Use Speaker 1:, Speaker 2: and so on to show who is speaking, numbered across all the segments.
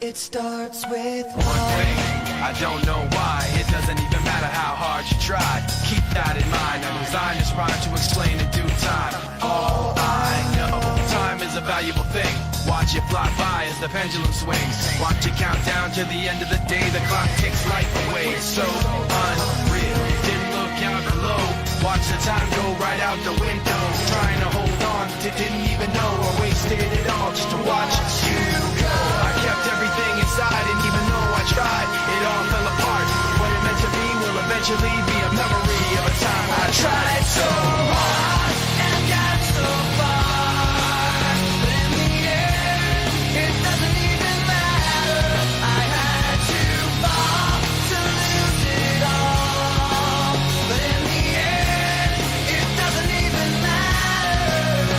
Speaker 1: It starts with
Speaker 2: one thing, I don't know why. It doesn't even matter how hard you try. Keep that in mind. I designed this rhyme to explain in due time. All I know, time is a valuable thing. Watch it fly by as the pendulum swings. Watch it count down to the end of the day. The clock takes life away. It's so unreal. Didn't look out below. Watch the time go right out the window. Trying to hold on to didn't even know I wasted it all just to watch you go. I kept everything inside, and even though I tried, it all fell apart. What it meant to be will eventually be a memory of a time I tried so hard and got so far. But in the end, it doesn't even matter. I had to fall to lose it all. But in the end, it doesn't even matter.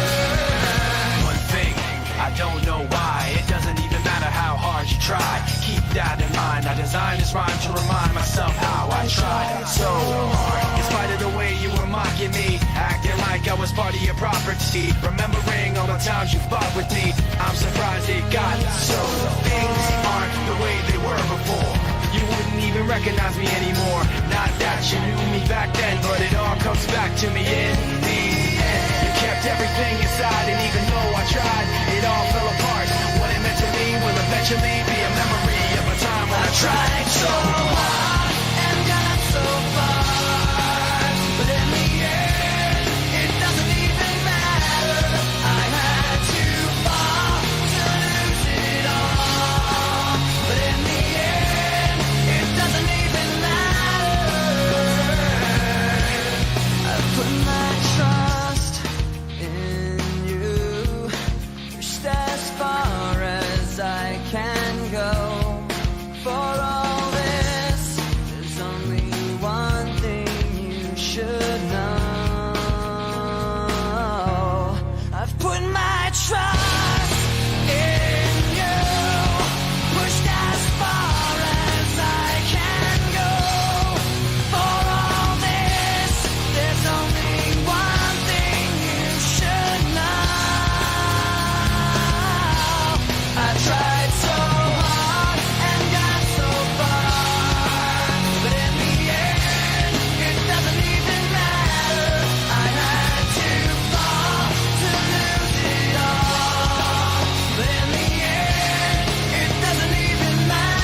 Speaker 2: One thing, I don't know why. It doesn't even matter how hard you try. Keep that in mind. I designed this rhyme to remind myself how I tried so hard. In spite of the way you were mocking me, acting like I was part of your property, remembering all the times you fought with me, I'm surprised it got so. Things aren't the way they were before. You wouldn't even recognize me anymore. Not that you knew me back then, but it all comes back to me in the end. You kept everything inside, and even though I tried, it all fell apart. What it meant to me will eventually be a memory of a time when I tried so hard and got so far. But in the end, it doesn't even matter. I had to fall to lose it all. But in the end, it doesn't even matter. I put my trust in you, pushed as far as I can go. For all this, there's only one thing you should know. I've put my trust in you, pushed as far as I can go. For all this, there's only one thing you should know. I tried so hard and got so far, but in the end, it doesn't even matter. I had to fall to lose it all, but in the end, it doesn't even matter.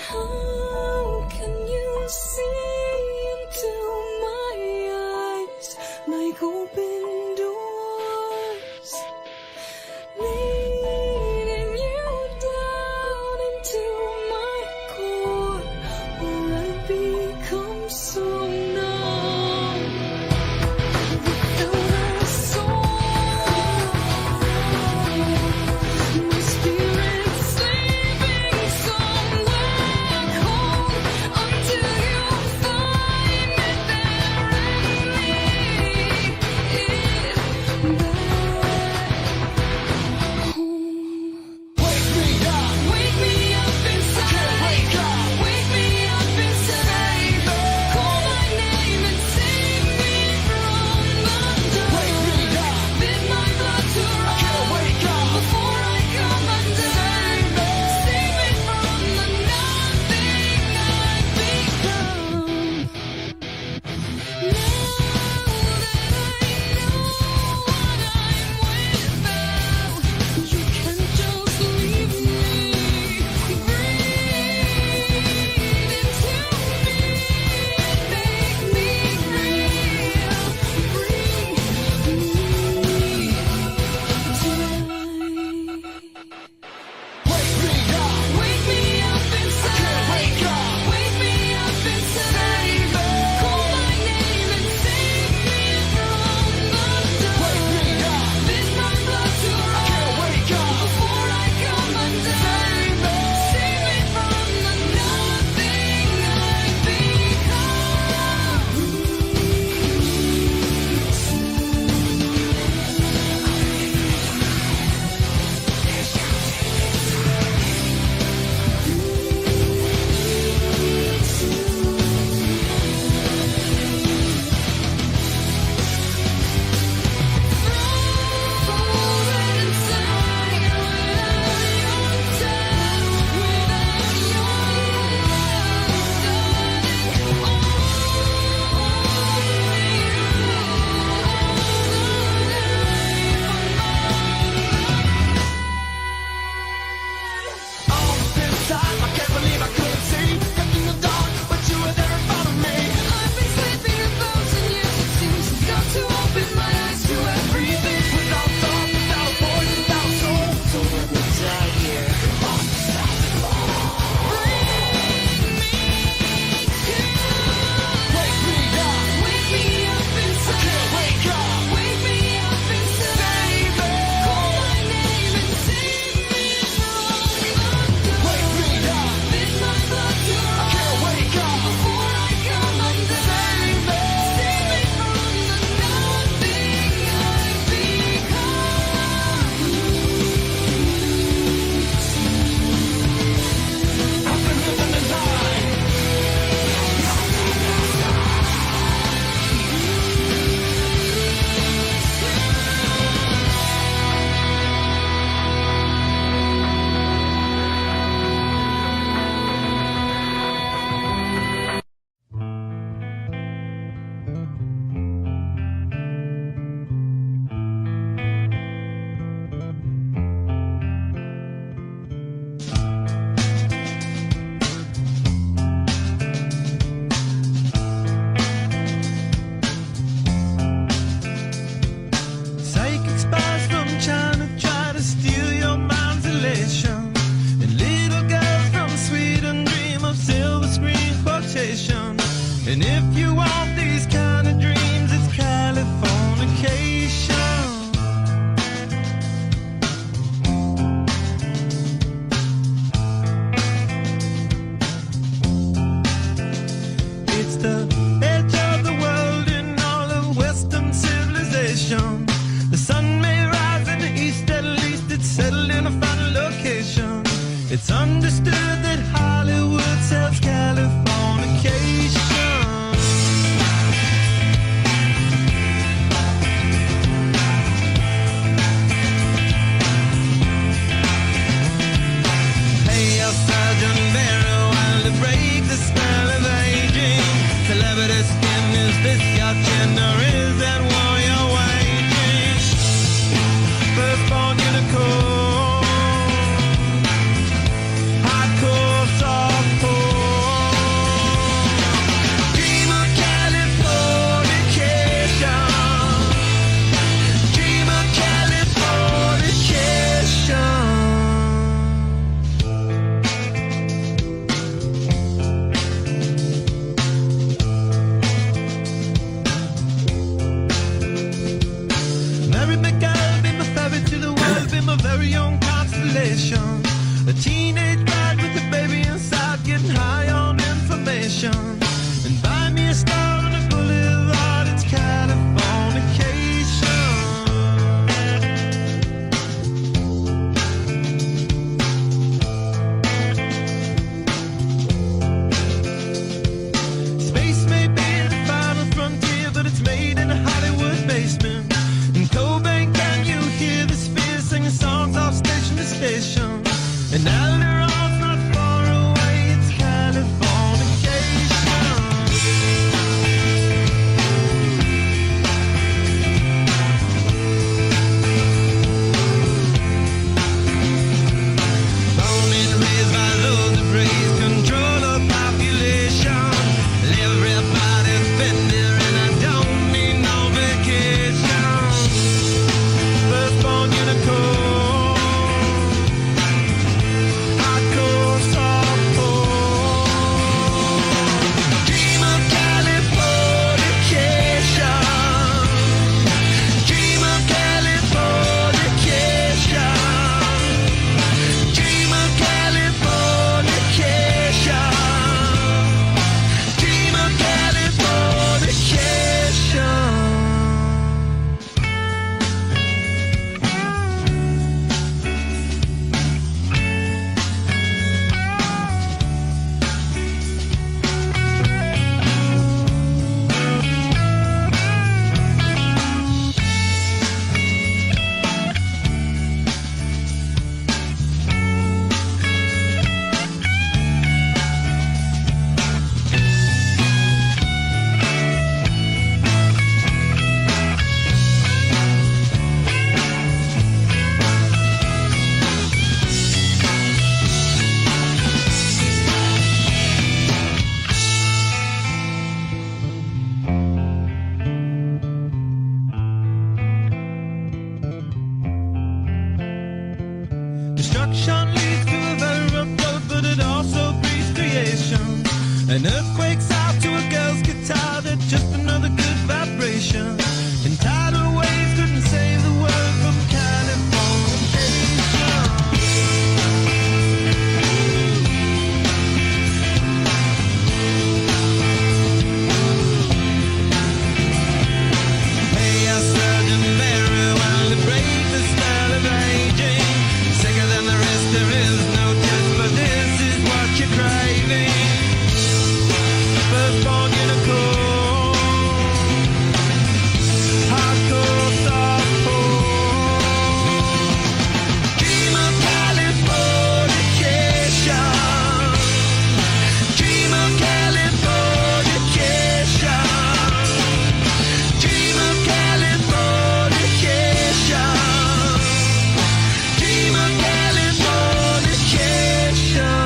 Speaker 3: How can you see into my eyes like open doors, leading you down into my core, where I become so numb without a soul. My spirit's sleeping somewhere cold until you
Speaker 4: settled in a final location. It's understood that Hollywood sells Californication. Hey, your Sergeant Barry, while to break the spell of aging. Celebrity skin, is this your chin or is that war you're waging? Firstborn unicorn, hardcore softcore. Dream of Californication. Dream of Californication. Mary McGill, be my ferry to the world, be my very own constellation. A teenage bride with a baby inside, getting high on information. And buy me a star on a boulevard, it's Californication. Space may be the final frontier, but it's made in a Hollywood basement. In Cobain, can you hear the Spears singing songs off station to station? And Alderon's not far away, it's Californication. Born and raised by those who praise control of population. Everybody's been there and I don't need no vacation. Firstborn unicorn, hardcore softcore. Dream of Californication. Dream of Californication. Dream of Californication. Dream of Californication. Destruction leads to a very rough road, but it also breeds creation. An earthquake's out to a girl's guitar, that's just another good vibration. And tidal waves couldn't save the world from Californication. Hey, your Sergeant Barry, while to break the spell of aging. Sicker than the rest, there is no test, but this is what you're craving. Firstborn unicorn, hardcore softcore. Dream of Californication. Dream of Californication. Dream of Californication. Dream of Californication.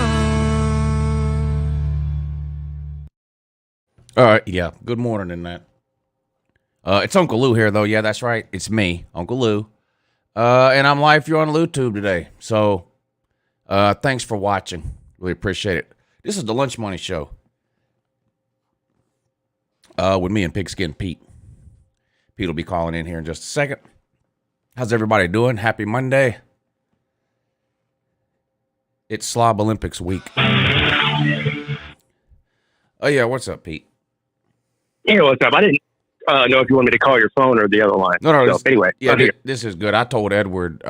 Speaker 5: All right, yeah. Good morning in that. It's Uncle Lou here, though. Yeah, that's right. It's me, Uncle Lou. And I'm live here on LouTube today. So, thanks for watching. Really appreciate it. This is the Lunch Money Show. With me and Pigskin Pete. Pete will be calling in here in just a second. How's everybody doing? Happy Monday. It's Slob Olympics week. Oh, yeah. What's up, Pete?
Speaker 6: Hey, what's up? I didn't know if you want me to call your phone or the other line.
Speaker 5: No.
Speaker 6: So, anyway.
Speaker 5: Yeah,
Speaker 6: I'm here.
Speaker 5: this is good. I told Edward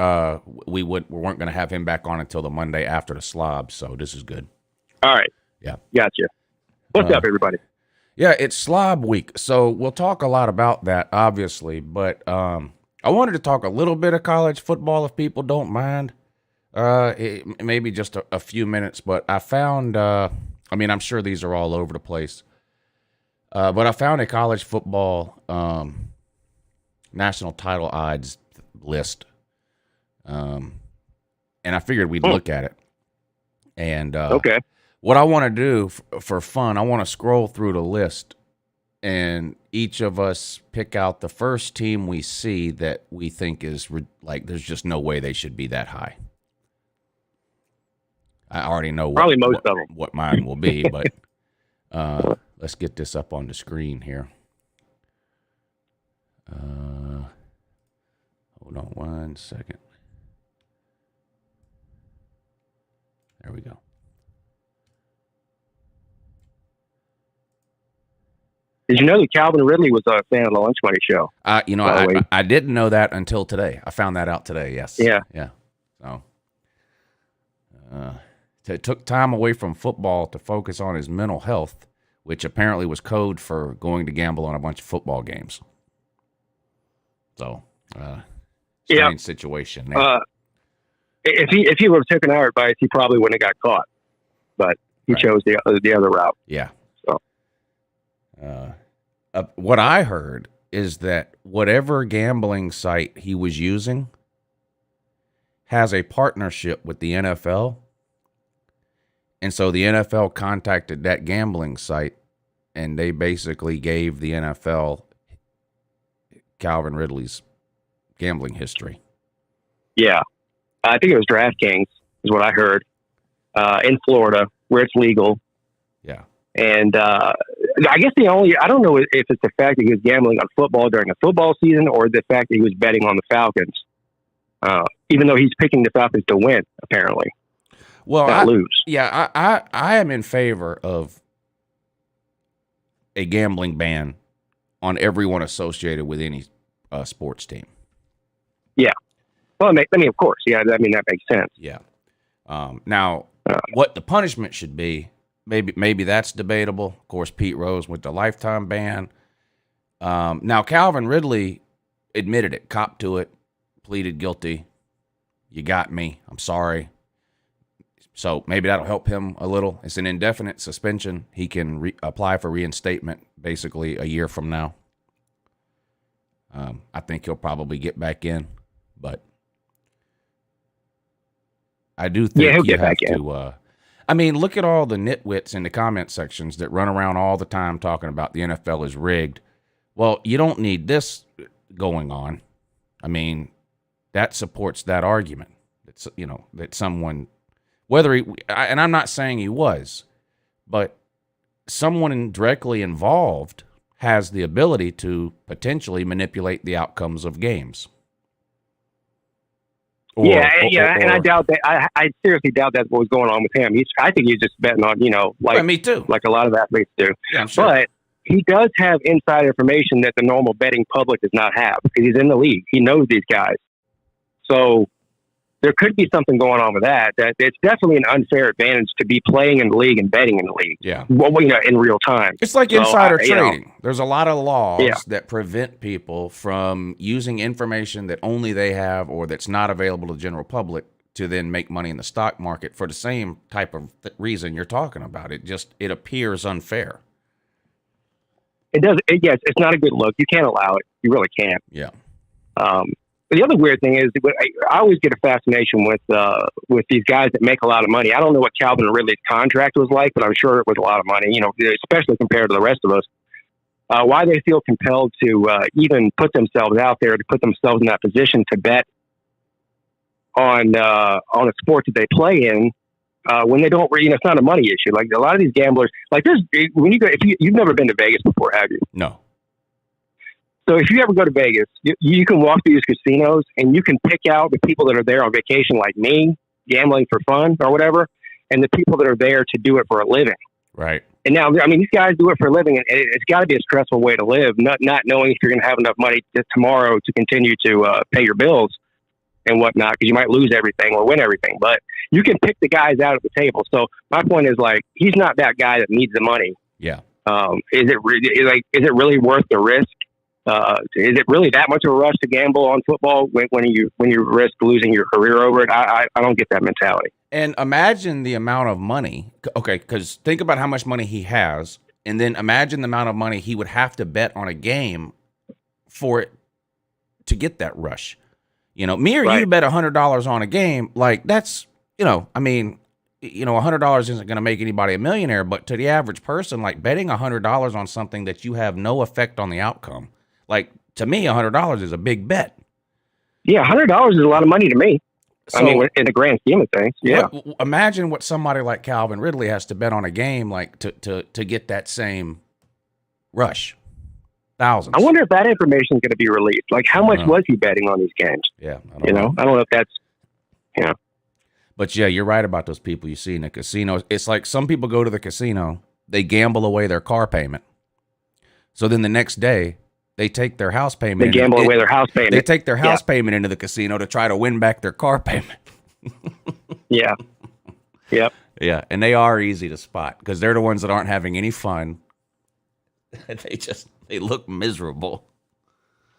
Speaker 5: we weren't going to have him back on until the Monday after the slob, so this is good.
Speaker 6: All right.
Speaker 5: Yeah.
Speaker 6: Gotcha. What's up, everybody?
Speaker 5: Yeah, it's slob week, so we'll talk a lot about that, obviously, but I wanted to talk a little bit of college football if people don't mind. Maybe just a few minutes, but I found, I'm sure these are all over the place, but I found a college football national title odds list, and I figured we'd look at it. And
Speaker 6: Okay.
Speaker 5: what I want to do for fun, I want to scroll through the list, and each of us pick out the first team we see that we think is there's just no way they should be that high. I already know
Speaker 6: Probably most of them.
Speaker 5: what mine will be, but let's get this up on the screen here. Hold on one second. There we go.
Speaker 6: Did you know that Calvin Ridley was a fan of the Lunch Money Show?
Speaker 5: I didn't know that until today. I found that out today. Yes.
Speaker 6: Yeah.
Speaker 5: So, it took time away from football to focus on his mental health, which apparently was code for going to gamble on a bunch of football games. So, strange situation there.
Speaker 6: If he would have taken our advice, he probably wouldn't have got caught. But he chose the other route.
Speaker 5: Yeah.
Speaker 6: So.
Speaker 5: What I heard is that whatever gambling site he was using has a partnership with the NFL. And so the NFL contacted that gambling site, and they basically gave the NFL Calvin Ridley's gambling history.
Speaker 6: Yeah. I think it was DraftKings is what I heard, in Florida, where it's legal.
Speaker 5: Yeah.
Speaker 6: And I guess I don't know if it's the fact that he was gambling on football during the football season or the fact that he was betting on the Falcons, even though he's picking the Falcons to win, apparently.
Speaker 5: Well,
Speaker 6: not lose.
Speaker 5: Yeah, I am in favor of a gambling ban on everyone associated with any sports team.
Speaker 6: Yeah. Well, of course. Yeah, that makes sense.
Speaker 5: Yeah. Now, what the punishment should be, maybe that's debatable. Of course, Pete Rose with the lifetime ban. Now, Calvin Ridley admitted it, copped to it, pleaded guilty. You got me. I'm sorry. So maybe that'll help him a little. It's an indefinite suspension. He can apply for reinstatement basically a year from now. I think he'll probably get back in, but I do think
Speaker 6: he'll
Speaker 5: you
Speaker 6: get
Speaker 5: have
Speaker 6: back in.
Speaker 5: to. Look at all the nitwits in the comment sections that run around all the time talking about the NFL is rigged. Well, you don't need this going on. That supports that argument. It's, that someone, and I'm not saying he was, but someone directly involved has the ability to potentially manipulate the outcomes of games.
Speaker 6: And I doubt that. I seriously doubt that's what was going on with him. I think he's just betting on,
Speaker 5: me too,
Speaker 6: like a lot of athletes do.
Speaker 5: Yeah, I'm sure.
Speaker 6: But he does have inside information that the normal betting public does not have because he's in the league. He knows these guys, so there could be something going on with that. That it's definitely an unfair advantage to be playing in the league and betting in the league.
Speaker 5: Yeah,
Speaker 6: in real time.
Speaker 5: It's like insider trading. There's a lot of laws
Speaker 6: Yeah.
Speaker 5: that prevent people from using information that only they have or that's not available to the general public to then make money in the stock market for the same type of reason you're talking about. It appears unfair.
Speaker 6: It does. Yes, it's not a good look. You can't allow it. You really can't.
Speaker 5: Yeah.
Speaker 6: But the other weird thing is, I always get a fascination with these guys that make a lot of money. I don't know what Calvin Ridley's contract was like, but I'm sure it was a lot of money, especially compared to the rest of us. Why they feel compelled to even put themselves out there, to put themselves in that position to bet on a sport that they play in, when they don't, it's not a money issue. Like a lot of these gamblers, like this, when you go, you've never been to Vegas before, have you?
Speaker 5: No.
Speaker 6: So if you ever go to Vegas, you can walk through these casinos and you can pick out the people that are there on vacation, like me, gambling for fun or whatever, and the people that are there to do it for a living.
Speaker 5: Right.
Speaker 6: And now, I mean, these guys do it for a living, and it's got to be a stressful way to live, not knowing if you're going to have enough money tomorrow to continue to pay your bills and whatnot, because you might lose everything or win everything. But you can pick the guys out at the table. So my point is, like, he's not that guy that needs the money.
Speaker 5: Yeah.
Speaker 6: Is it really worth the risk? Is it really that much of a rush to gamble on football when you risk losing your career over it? I don't get that mentality.
Speaker 5: And imagine the amount of money. Okay, because think about how much money he has, and then imagine the amount of money he would have to bet on a game for it to get that rush. You know, me or you bet $100 on a game, like that's, I mean, $100 isn't going to make anybody a millionaire, but to the average person, like betting $100 on something that you have no effect on the outcome, like to me, $100 is a big bet.
Speaker 6: Yeah, $100 is a lot of money to me. So, I mean, in the grand scheme of things, yeah.
Speaker 5: Imagine what somebody like Calvin Ridley has to bet on a game, like to get that same rush. Thousands.
Speaker 6: I wonder if that information is going to be released. Like, how much was he betting on these games?
Speaker 5: Yeah,
Speaker 6: I don't know if that's,
Speaker 5: But yeah, you're right about those people you see in the casino. It's like some people go to the casino, they gamble away their car payment. So then the next day, they take their house payment.
Speaker 6: They gamble away their house payment.
Speaker 5: They take their house payment into the casino to try to win back their car payment.
Speaker 6: Yeah. Yep.
Speaker 5: Yeah, and they are easy to spot because they're the ones that aren't having any fun. They look miserable.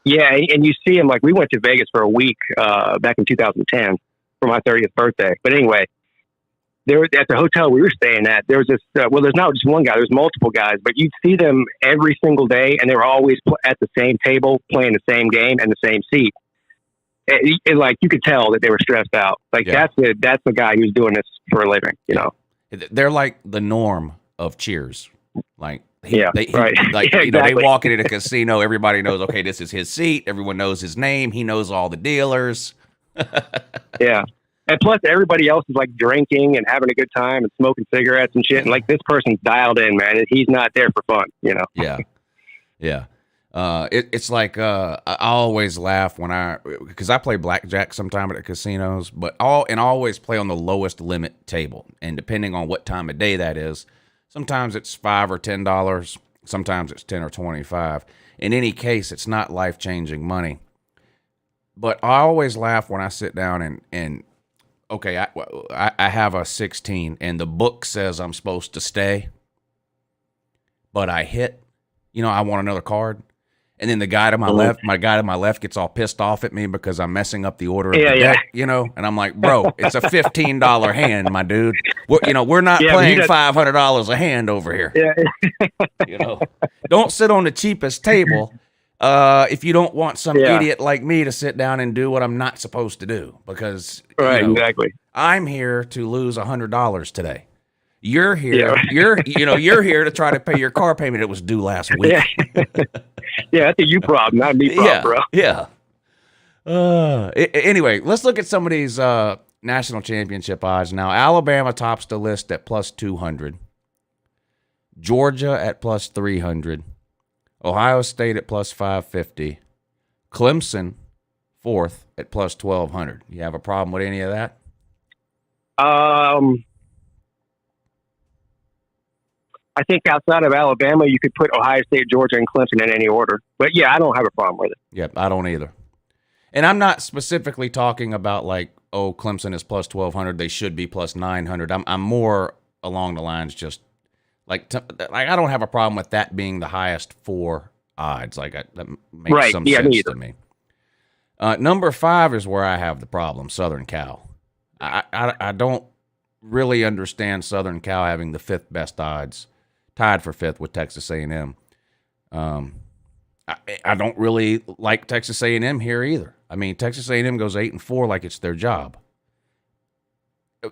Speaker 6: Yeah, and you see them, like, we went to Vegas for a week back in 2010 for my 30th birthday. But anyway, there at the hotel we were staying at, there was this, there's not just one guy, there's multiple guys, but you'd see them every single day, and they were always at the same table, playing the same game and the same seat. And like, you could tell that they were stressed out. Like, that's the guy who's doing this for a living,
Speaker 5: They're like the norm of Cheers. Like,
Speaker 6: exactly.
Speaker 5: They walk into the casino, everybody knows, okay, this is his seat. Everyone knows his name. He knows all the dealers.
Speaker 6: Yeah. And plus everybody else is like drinking and having a good time and smoking cigarettes and shit. And like, this person's dialed in, man. He's not there for fun,
Speaker 5: Yeah. Yeah. It's like, I always laugh because I play blackjack sometime at the casinos, but I always play on the lowest limit table. And depending on what time of day that is, sometimes it's $5 or $10. Sometimes it's 10 or 25. In any case, it's not life-changing money. But I always laugh when I sit down and okay, I have a 16 and the book says I'm supposed to stay, but I hit, I want another card. And then the guy to my left gets all pissed off at me because I'm messing up the order of the deck, and I'm like, bro, it's a $15 hand, my dude. We're not playing $500 a hand over here.
Speaker 6: Yeah.
Speaker 5: Don't sit on the cheapest table if you don't want some idiot like me to sit down and do what I'm not supposed to do, because
Speaker 6: exactly.
Speaker 5: I'm here to lose $100 today. You're here. You're here to try to pay your car payment that was due last week.
Speaker 6: Yeah, that's a you problem, not a me problem, bro.
Speaker 5: Yeah. Anyway, let's look at some of these national championship odds now. Alabama tops the list at plus 200. Georgia at plus 300. Ohio State at plus 550. Clemson, fourth, at plus 1,200. You have a problem with any of that?
Speaker 6: I think outside of Alabama, you could put Ohio State, Georgia, and Clemson in any order. But yeah, I don't have a problem with it.
Speaker 5: Yep, I don't either. And I'm not specifically talking about like, oh, Clemson is plus 1,200. They should be plus 900. I'm more along the lines just like I don't have a problem with that being the highest four odds. Like that makes some sense to me. Number 5 is where I have the problem. Southern Cal. I don't really understand Southern Cal having the 5th best odds, tied for 5th with Texas A&M. I don't really like Texas A&M here either. I mean, Texas A&M goes 8-4 like it's their job.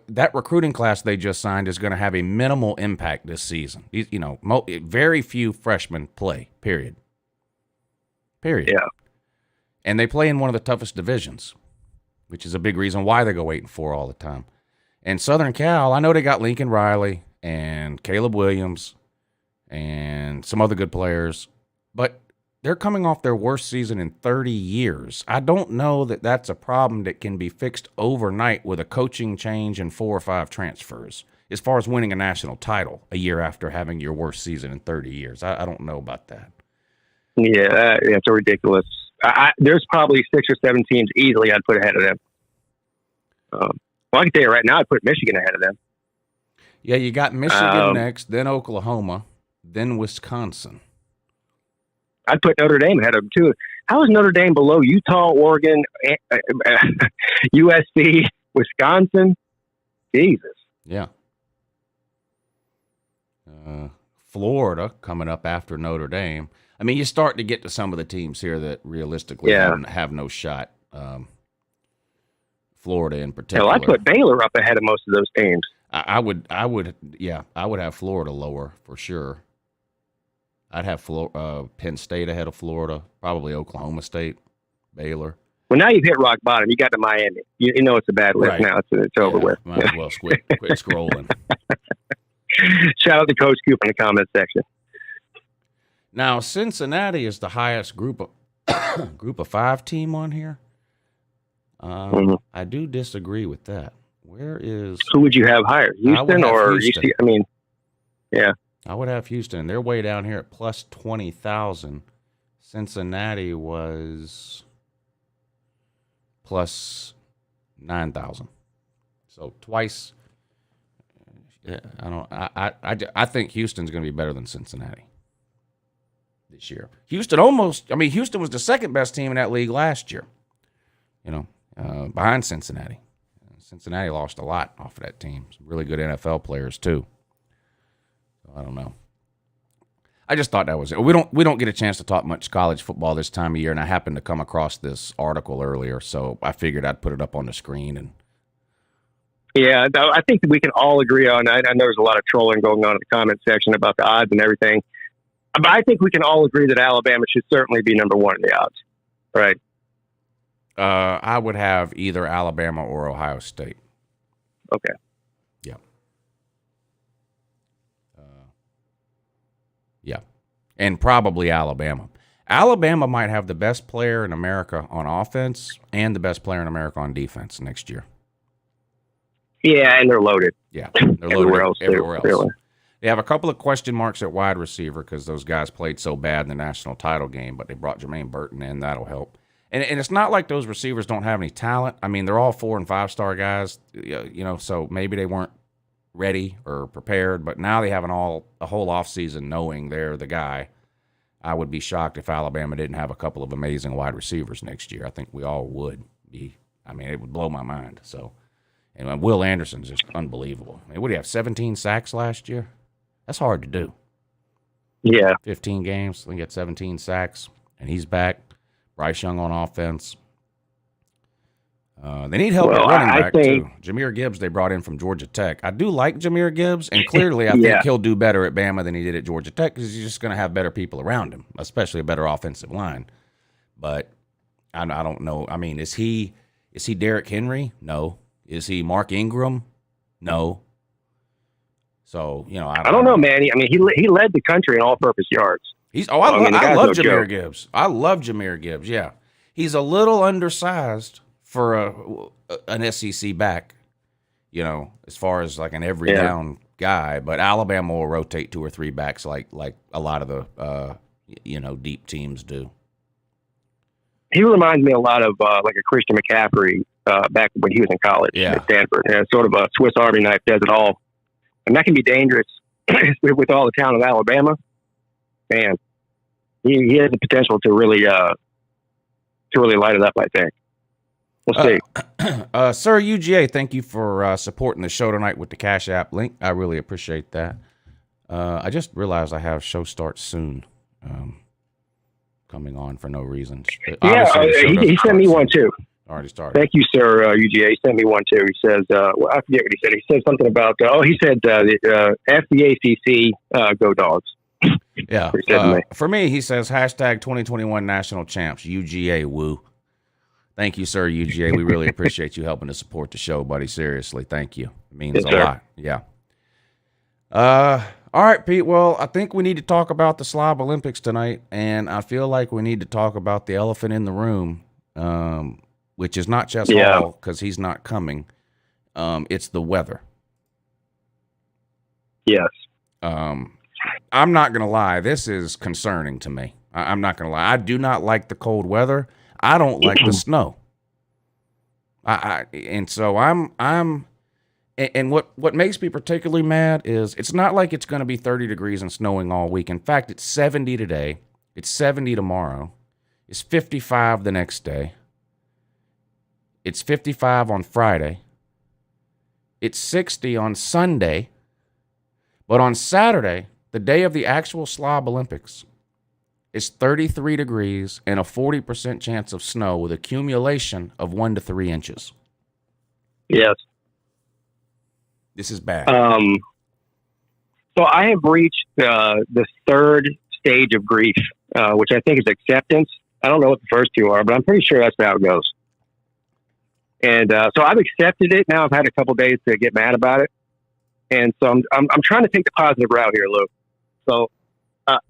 Speaker 5: That recruiting class they just signed is going to have a minimal impact this season. Very few freshmen play, period. Yeah. And they play in one of the toughest divisions, which is a big reason why they go 8-4 all the time. And Southern Cal, I know they got Lincoln Riley and Caleb Williams and some other good players, but they're coming off their worst season in 30 years. I don't know that that's a problem that can be fixed overnight with a coaching change and 4 or 5 transfers. As far as winning a national title a year after having your worst season in 30 years, I don't know about that.
Speaker 6: Yeah, that's ridiculous. There's probably 6 or 7 teams easily I'd put ahead of them. Well, I can tell you right now, I'd put Michigan ahead of them.
Speaker 5: Yeah, you got Michigan next, then Oklahoma, then Wisconsin.
Speaker 6: I'd put Notre Dame ahead of them, too. How is Notre Dame below Utah, Oregon, USC, Wisconsin? Jesus.
Speaker 5: Yeah. Florida coming up after Notre Dame. I mean, you start to get to some of the teams here that realistically have no shot. Florida in particular.
Speaker 6: Hell, I'd put Baylor up ahead of most of those teams.
Speaker 5: I would have Florida lower for sure. I'd have Penn State ahead of Florida, probably Oklahoma State, Baylor.
Speaker 6: Well, now you've hit rock bottom. You got to Miami. You know it's a bad list now. It's over with.
Speaker 5: Might as well quit scrolling.
Speaker 6: Shout out to Coach Coop in the comment section.
Speaker 5: Now, Cincinnati is the highest group of 5 team on here. I do disagree with that.
Speaker 6: Who would you have higher? Houston or
Speaker 5: Houston.
Speaker 6: UC? I mean, yeah.
Speaker 5: I would have Houston. They're way down here at plus 20,000. Cincinnati was plus 9,000. So twice. I think Houston's going to be better than Cincinnati this year. Houston was the second best team in that league last year. Behind Cincinnati. Cincinnati lost a lot off of that team. Some really good NFL players too. So I don't know. I just thought that was it. We don't get a chance to talk much college football this time of year, and I happened to come across this article earlier, so I figured I'd put it up on the screen. And
Speaker 6: yeah, I think we can all agree on. I know there's a lot of trolling going on in the comment section about the odds and everything, but I think we can all agree that Alabama should certainly be number 1 in the odds, right?
Speaker 5: I would have either Alabama or Ohio State.
Speaker 6: Okay.
Speaker 5: Yeah. Yeah. And probably Alabama. Alabama might have the best player in America on offense and the best player in America on defense next year.
Speaker 6: Yeah, and they're loaded.
Speaker 5: Yeah, they're loaded everywhere else.
Speaker 6: Really.
Speaker 5: They have a couple of question marks at wide receiver because those guys played so bad in the national title game, but they brought Jermaine Burton in. That'll help. And it's not like those receivers don't have any talent. I mean, they're all 4- and 5-star guys, so maybe they weren't ready or prepared, but now they have a whole offseason knowing they're the guy. I would be shocked if Alabama didn't have a couple of amazing wide receivers next year. I think we all would be. I mean, it would blow my mind. So, and Will Anderson's just unbelievable. I mean, what do you have, 17 sacks last year? That's hard to do.
Speaker 6: Yeah.
Speaker 5: 15 games, I think he had 17 sacks, and he's back. Bryce Young on offense. They need help at running back, too. Jahmyr Gibbs they brought in from Georgia Tech. I do like Jahmyr Gibbs, and clearly I think he'll do better at Bama than he did at Georgia Tech because he's just going to have better people around him, especially a better offensive line. But I don't know. I mean, is he Derrick Henry? No. Is he Mark Ingram? No. So, I don't know,
Speaker 6: man. I mean, he led the country in all-purpose yards.
Speaker 5: I love Jahmyr Gibbs. I love Jahmyr Gibbs, yeah. He's a little undersized for an SEC back, as far as like an every down guy. But Alabama will rotate 2 or 3 backs like a lot of the deep teams do.
Speaker 6: He reminds me a lot of like a Christian McCaffrey back when he was in college at Stanford. Sort of a Swiss Army knife, does it all, and that can be dangerous with all the talent of Alabama. Man, he has the potential to really light it up, I think. We'll see.
Speaker 5: Sir UGA, thank you for supporting the show tonight with the Cash App link. I really appreciate that. I just realized I have show start soon coming on for no reason.
Speaker 6: He sent me one too.
Speaker 5: Already started.
Speaker 6: Thank you, sir. UGA. He sent me one too. He says, I forget what he said. He said something about, he said F the ACC, go Dogs.
Speaker 5: Yeah. For me, he says hashtag 2021 national champs, UGA woo. Thank you, sir, UGA. We really appreciate you helping to support the show, buddy. Seriously, thank you. It means a lot. Yeah. All right, Pete. Well, I think we need to talk about the Slob Olympics tonight, and I feel like we need to talk about the elephant in the room, which is not Chess Hall because he's not coming. It's the weather.
Speaker 6: Yes.
Speaker 5: I'm not going to lie. This is concerning to me. I'm not going to lie. I do not like the cold weather. I don't like the snow. And so and what makes me particularly mad is it's not like it's going to be 30 degrees and snowing all week. In fact, it's 70 today. It's 70 tomorrow. It's 55 the next day. It's 55 on Friday. It's 60 on Sunday. But on Saturday, the day of the actual Slob Olympics, it's 33 degrees and a 40% chance of snow with accumulation of 1 to 3 inches.
Speaker 6: Yes.
Speaker 5: This is bad.
Speaker 6: So I have reached the third stage of grief, which I think is acceptance. I don't know what the first two are, but I'm pretty sure that's how it goes. And so I've accepted it. Now I've had a couple days to get mad about it. And so I'm trying to take the positive route here, Lou. So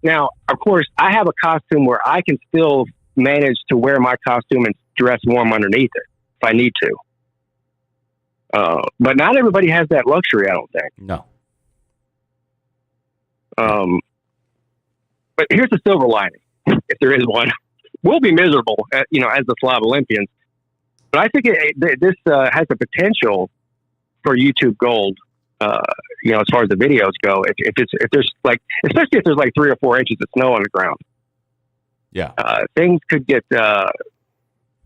Speaker 6: now, of course, I have a costume where I can still manage to wear my costume and dress warm underneath it if I need to. But not everybody has that luxury, I don't think.
Speaker 5: No.
Speaker 6: But here's the silver lining, if there is one. We'll be miserable, as the Slob Olympians. But I think this has the potential for YouTube gold. As far as the videos go, if there's especially if there's 3 or 4 inches of snow on the ground, things could get there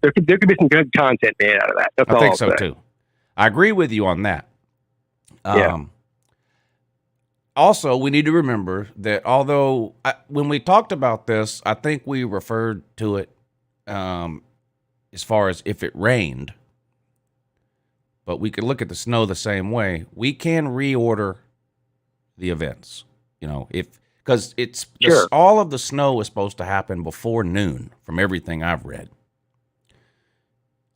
Speaker 6: could be some good content made out of that. That's all
Speaker 5: I think
Speaker 6: I'll
Speaker 5: so
Speaker 6: say.
Speaker 5: too. I agree with you on that. Also, we need to remember that although when we talked about this, I think we referred to it as far as if it rained. But we could look at the snow the same way. We can reorder the events, because all of the snow is supposed to happen before noon from everything I've read.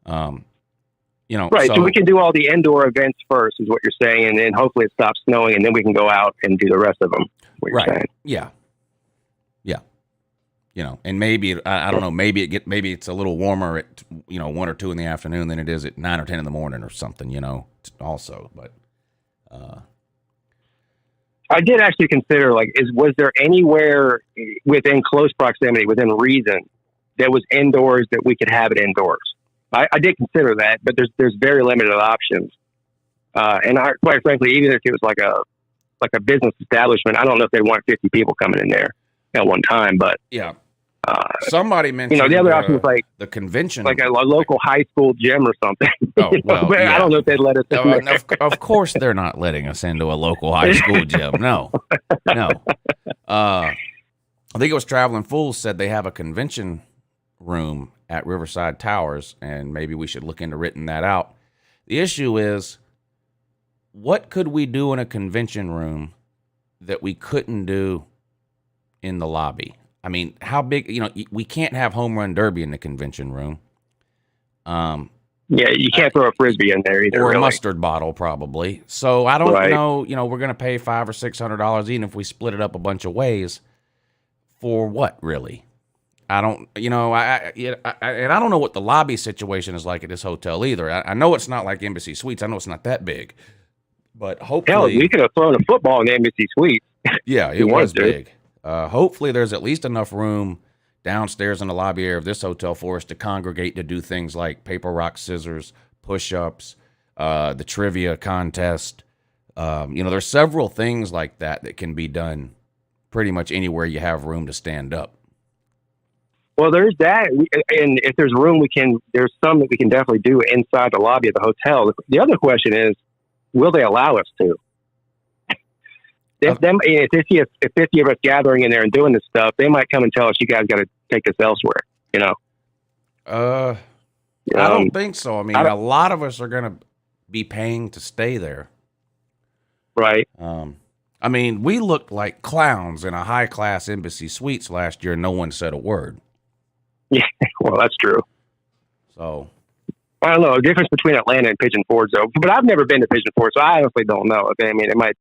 Speaker 6: Right. So we can do all the indoor events first is what you're saying. And then hopefully it stops snowing and then we can go out and do the rest of them. What you're saying.
Speaker 5: Yeah. And maybe, I don't know, maybe it's a little warmer at, 1 or 2 in the afternoon than it is at 9 or 10 in the morning or something, also. But
Speaker 6: I did actually consider, was there anywhere within close proximity, within reason, that was indoors that we could have it indoors? I did consider that, but there's very limited options. And quite frankly, even if it was like a business establishment, I don't know if they want 50 people coming in there at one time, but
Speaker 5: yeah. Somebody mentioned
Speaker 6: the other option was
Speaker 5: the convention,
Speaker 6: like a local high school gym or something.
Speaker 5: Oh, well, yeah.
Speaker 6: I don't know if they'd let us in there.
Speaker 5: Of course they're not letting us into a local high school gym. No. I think it was Traveling Fools said they have a convention room at Riverside Towers, and maybe we should look into renting that out. The issue is, what could we do in a convention room that we couldn't do in the lobby? I mean, how big, we can't have home run derby in the convention room.
Speaker 6: Yeah, you can't throw a Frisbee in there either.
Speaker 5: Or
Speaker 6: really.
Speaker 5: A mustard bottle, probably. So I don't know, we're going to pay $500 or $600 even if we split it up a bunch of ways. For what, really? I don't, and I don't know what the lobby situation is like at this hotel either. I know it's not like Embassy Suites. I know it's not that big. But hopefully.
Speaker 6: Hell, you could have thrown a football in the Embassy Suites.
Speaker 5: Yeah, it was big. Hopefully there's at least enough room downstairs in the lobby area of this hotel for us to congregate to do things like paper, rock, scissors, push-ups, the trivia contest. There's several things like that can be done pretty much anywhere you have room to stand up.
Speaker 6: Well, there's that. And if there's room, there's some that we can definitely do inside the lobby of the hotel. The other question is, will they allow us to? If they see 50 of us gathering in there and doing this stuff, they might come and tell us, you guys got to take this elsewhere,
Speaker 5: I don't think so. I mean, a lot of us are going to be paying to stay there.
Speaker 6: Right.
Speaker 5: I mean, we looked like clowns in a high-class Embassy Suites last year, and no one said a word.
Speaker 6: Yeah, well, that's true.
Speaker 5: So
Speaker 6: I don't know the difference between Atlanta and Pigeon Forge, though. But I've never been to Pigeon Forge, so I honestly don't know. I mean, it might,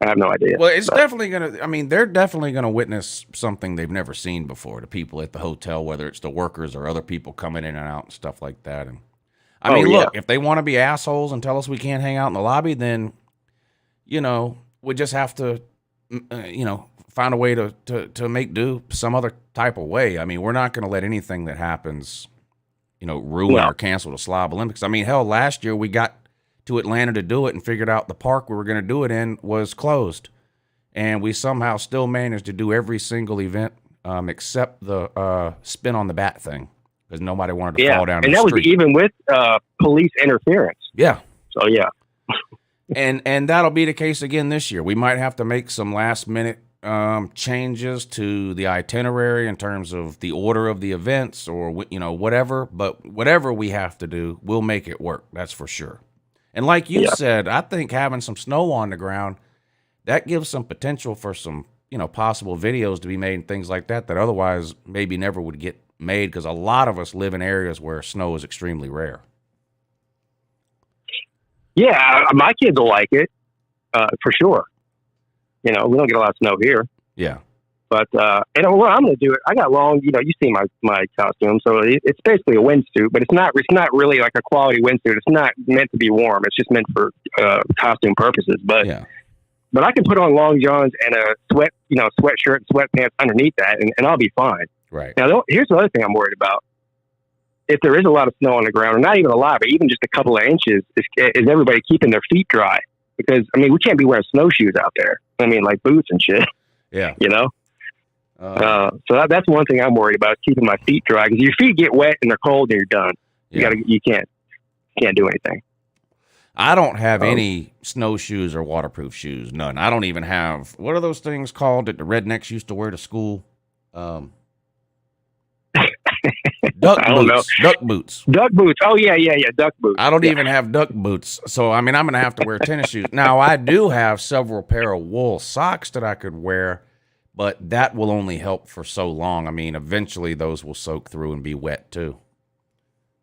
Speaker 6: I have no idea.
Speaker 5: Well, it's definitely going to, I mean, they're definitely going to witness something they've never seen before, the people at the hotel, whether it's the workers or other people coming in and out and stuff like that. And I mean, look, if they want to be assholes and tell us we can't hang out in the lobby, then, you know, we just have to, you know, find a way to make do some other type of way. I mean, we're not going to let anything that happens, you know, ruin or cancel the Slob Olympics. I mean, hell, last year we got to Atlanta to do it and figured out the park we were going to do it in was closed. And we somehow still managed to do every single event except the spin on the bat thing because nobody wanted to fall down
Speaker 6: and
Speaker 5: the
Speaker 6: that
Speaker 5: street.
Speaker 6: was even with police interference.
Speaker 5: Yeah.
Speaker 6: So, yeah.
Speaker 5: And that'll be the case again this year. We might have to make some last-minute changes to the itinerary in terms of the order of the events or, you know, whatever. But whatever we have to do, we'll make it work. That's for sure. And like you said, I think having some snow on the ground, that gives some potential for some, you know, possible videos to be made and things like that otherwise maybe never would get made because a lot of us live in areas where snow is extremely rare.
Speaker 6: Yeah, my kids will like it, for sure. You know, we don't get a lot of snow here.
Speaker 5: Yeah.
Speaker 6: But, and what I'm going to do, I got long, you know, you see my costume, so it's basically a windsuit, but it's not really like a quality windsuit. It's not meant to be warm. It's just meant for costume purposes. But I can put on long johns and a sweatshirt and sweatpants underneath that, and I'll be fine.
Speaker 5: Right.
Speaker 6: Now, here's the other thing I'm worried about. If there is a lot of snow on the ground, or not even a lot, but even just a couple of inches, is everybody keeping their feet dry? Because, I mean, we can't be wearing snowshoes out there. I mean, like boots and shit.
Speaker 5: Yeah.
Speaker 6: You know? So that's one thing I'm worried about, is keeping my feet dry. Because your feet get wet and they're cold and you're done. You can't do anything.
Speaker 5: I don't have any snowshoes or waterproof shoes. None. I don't even have, what are those things called that the rednecks used to wear to school? Duck boots. Duck boots.
Speaker 6: Oh, yeah. Duck boots.
Speaker 5: I don't even have duck boots. So, I mean, I'm going to have to wear tennis shoes. Now, I do have several pair of wool socks that I could wear, but that will only help for so long. I mean, eventually those will soak through and be wet too.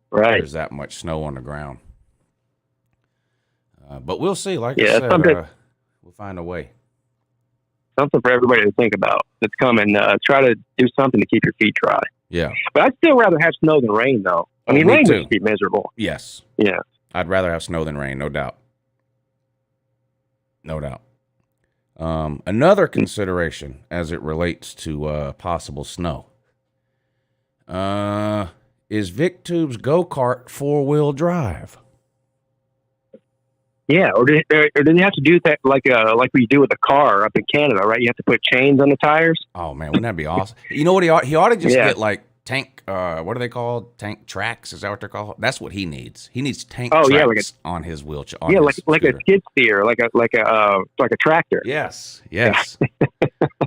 Speaker 6: Right.
Speaker 5: There's that much snow on the ground. But we'll see. Like I said, we'll find a way.
Speaker 6: Something for everybody to think about that's coming. Try to do something to keep your feet dry.
Speaker 5: Yeah.
Speaker 6: But I'd still rather have snow than rain, though. I mean, rain would be miserable.
Speaker 5: Yes.
Speaker 6: Yeah.
Speaker 5: I'd rather have snow than rain, no doubt. No doubt. Another consideration as it relates to possible snow is VicTube's go-kart four-wheel drive.
Speaker 6: Yeah, or do they have to do that like we do with a car up in Canada, right? You have to put chains on the tires.
Speaker 5: Oh man, wouldn't that be awesome? You know what he ought to just get like tank. What are they called? Tank tracks? Is that what they're called? That's what he needs. He needs tank tracks on his wheelchair.
Speaker 6: Like a skid steer, like a tractor.
Speaker 5: Yes.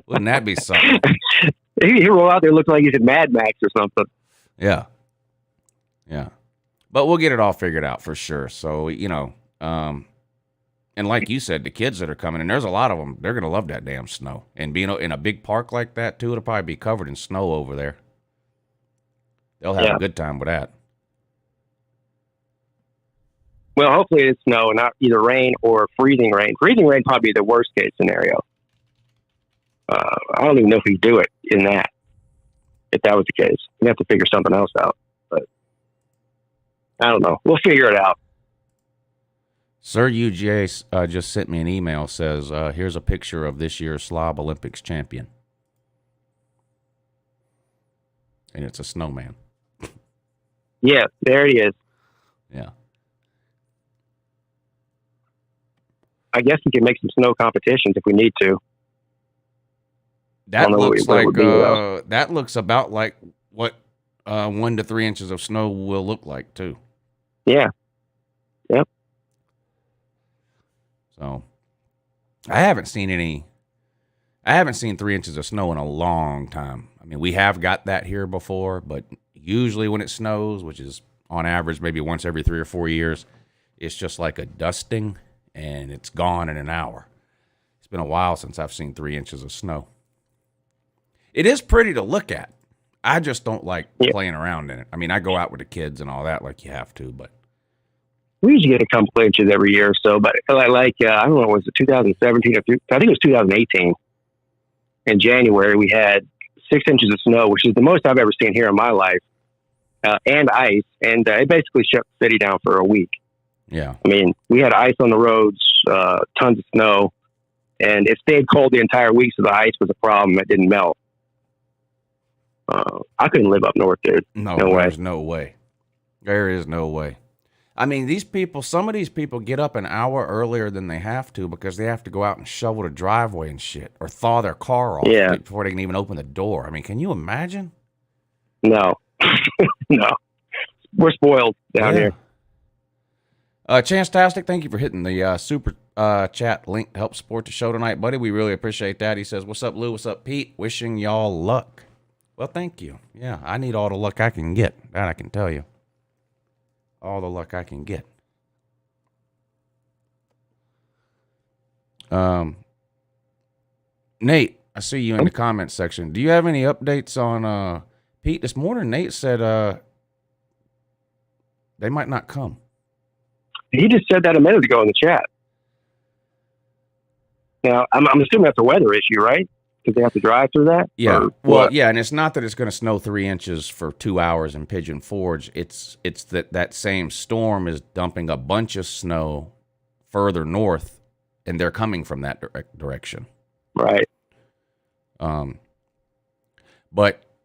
Speaker 5: Wouldn't that be something?
Speaker 6: He roll out there looking like he's in Mad Max or something.
Speaker 5: Yeah. But we'll get it all figured out for sure. So you know. And like you said, the kids that are coming, and there's a lot of them, they're going to love that damn snow. And being in a big park like that, too, it'll probably be covered in snow over there. They'll have a good time with that.
Speaker 6: Well, hopefully it's snow, not either rain or freezing rain. Freezing rain probably be the worst case scenario. I don't even know if we do it in that, if that was the case. We have to figure something else out. But I don't know. We'll figure it out.
Speaker 5: Sir UGA just sent me an email, says, here's a picture of this year's Slob Olympics champion. And it's a snowman.
Speaker 6: Yeah, there he is.
Speaker 5: Yeah.
Speaker 6: I guess we can make some snow competitions if we need to.
Speaker 5: That looks about like what 1 to 3 inches of snow will look like, too.
Speaker 6: Yeah. Yep.
Speaker 5: So, I haven't seen 3 inches of snow in a long time. I mean, we have got that here before, but usually when it snows, which is on average maybe once every 3 or 4 years, it's just like a dusting and it's gone in an hour. It's been a while since I've seen 3 inches of snow. It is pretty to look at. I just don't like playing around in it. I mean, I go out with the kids and all that like you have to, but
Speaker 6: we usually get a couple inches every year or so, but I don't know, was it 2017 or I think it was 2018. In January, we had 6 inches of snow, which is the most I've ever seen here in my life, and ice, and it basically shut the city down for a week.
Speaker 5: Yeah.
Speaker 6: I mean, we had ice on the roads, tons of snow, and it stayed cold the entire week, so the ice was a problem. It didn't melt. I couldn't live up north, dude.
Speaker 5: No,
Speaker 6: No way.
Speaker 5: there's no way. There is no way. I mean, some of these people get up an hour earlier than they have to because they have to go out and shovel the driveway and shit or thaw their car off before they can even open the door. I mean, can you imagine?
Speaker 6: No. No. We're spoiled down here.
Speaker 5: Chance-tastic, thank you for hitting the super chat link to help support the show tonight, buddy. We really appreciate that. He says, what's up, Lou? What's up, Pete? Wishing y'all luck. Well, thank you. Yeah, I need all the luck I can get. That I can tell you. All the luck I can get. Nate, I see you in the comments section. Do you have any updates on Pete? This morning, Nate said they might not come.
Speaker 6: He just said that a minute ago in the chat. Now, I'm assuming that's a weather issue, right? Because they have to drive through that?
Speaker 5: Yeah. Well, yeah, and it's not that it's going to snow 3 inches for 2 hours in Pigeon Forge. It's that same storm is dumping a bunch of snow further north, and they're coming from that direction.
Speaker 6: Right.
Speaker 5: But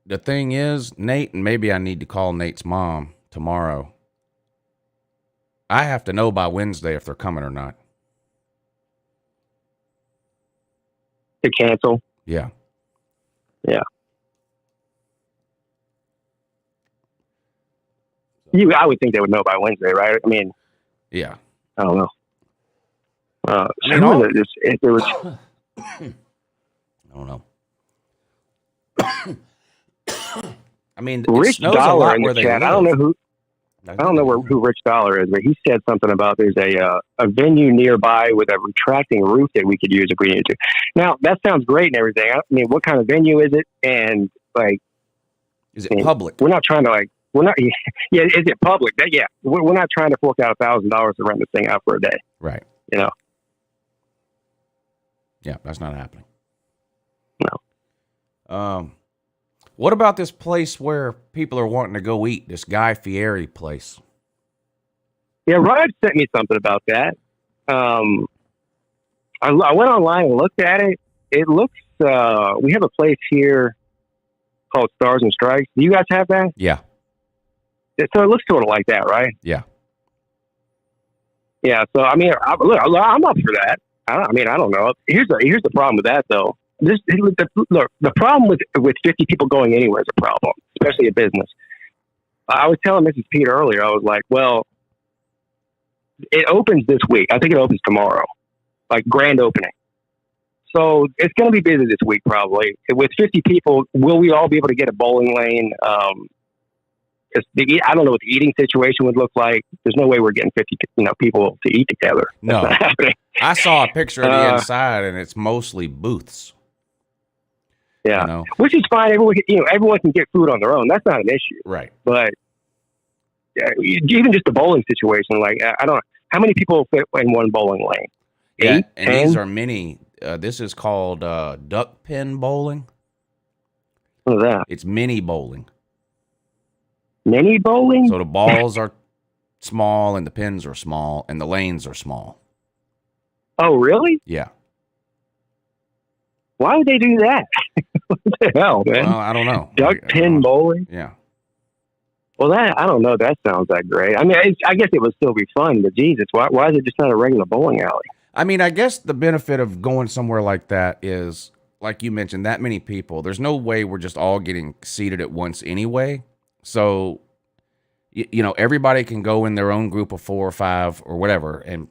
Speaker 5: the thing is, Nate, and maybe I need to call Nate's mom tomorrow. I have to know by Wednesday if they're coming or not.
Speaker 6: To cancel?
Speaker 5: Yeah.
Speaker 6: Yeah. I would think they would know by Wednesday, right? I mean,
Speaker 5: yeah.
Speaker 6: I don't know.
Speaker 5: I mean,
Speaker 6: if there was,
Speaker 5: I don't know. I mean,
Speaker 6: Rich
Speaker 5: snows a
Speaker 6: Dollar
Speaker 5: lot
Speaker 6: in
Speaker 5: where
Speaker 6: the
Speaker 5: they
Speaker 6: chat.
Speaker 5: live.
Speaker 6: I don't know who Rich Dollar is, but he said something about there's a venue nearby with a retracting roof that we could use if we needed to. Now that sounds great and everything. I mean, what kind of venue is it? And
Speaker 5: is it public?
Speaker 6: We're not trying to Yeah, is it public? Yeah, we're not trying to fork out $1,000 to rent this thing out for a day.
Speaker 5: Right.
Speaker 6: You know.
Speaker 5: Yeah, that's not happening.
Speaker 6: No.
Speaker 5: What about this place where people are wanting to go eat? This Guy Fieri place.
Speaker 6: Yeah, Rod sent me something about that. I went online and looked at it. It looks. We have a place here called Stars and Stripes. Do you guys have that?
Speaker 5: Yeah.
Speaker 6: So it looks sort of like that, right?
Speaker 5: Yeah.
Speaker 6: Yeah. So I mean, I'm up for that. I don't know. Here's the problem with that though. The problem with 50 people going anywhere is a problem, especially a business. I was telling Mrs. Pete earlier, I was like, well, it opens this week. I think it opens tomorrow, like grand opening. So it's going to be busy this week probably. With 50 people, will we all be able to get a bowling lane? I don't know what the eating situation would look like. There's no way we're getting 50 people to eat together. That's not happening.
Speaker 5: I saw a picture of the inside, and it's mostly booths.
Speaker 6: Yeah, which is fine. Everyone can get food on their own. That's not an issue.
Speaker 5: Right.
Speaker 6: But even just the bowling situation, I don't know. How many people fit in one bowling lane?
Speaker 5: Yeah,
Speaker 6: 8,
Speaker 5: and
Speaker 6: 10?
Speaker 5: these are mini. This is called duck pin bowling.
Speaker 6: What is that?
Speaker 5: It's mini bowling.
Speaker 6: Mini bowling?
Speaker 5: So the balls are small, and the pins are small, and the lanes are small.
Speaker 6: Oh, really?
Speaker 5: Yeah.
Speaker 6: Why would they do that? What the hell, man?
Speaker 5: Well, I don't know.
Speaker 6: Duck pin bowling?
Speaker 5: Yeah.
Speaker 6: Well, I don't know. That sounds that great. I mean, I guess it would still be fun, but Jesus, why is it just not a regular bowling alley?
Speaker 5: I mean, I guess the benefit of going somewhere like that is, like you mentioned, that many people. There's no way we're just all getting seated at once anyway. So, everybody can go in their own group of 4 or 5 or whatever and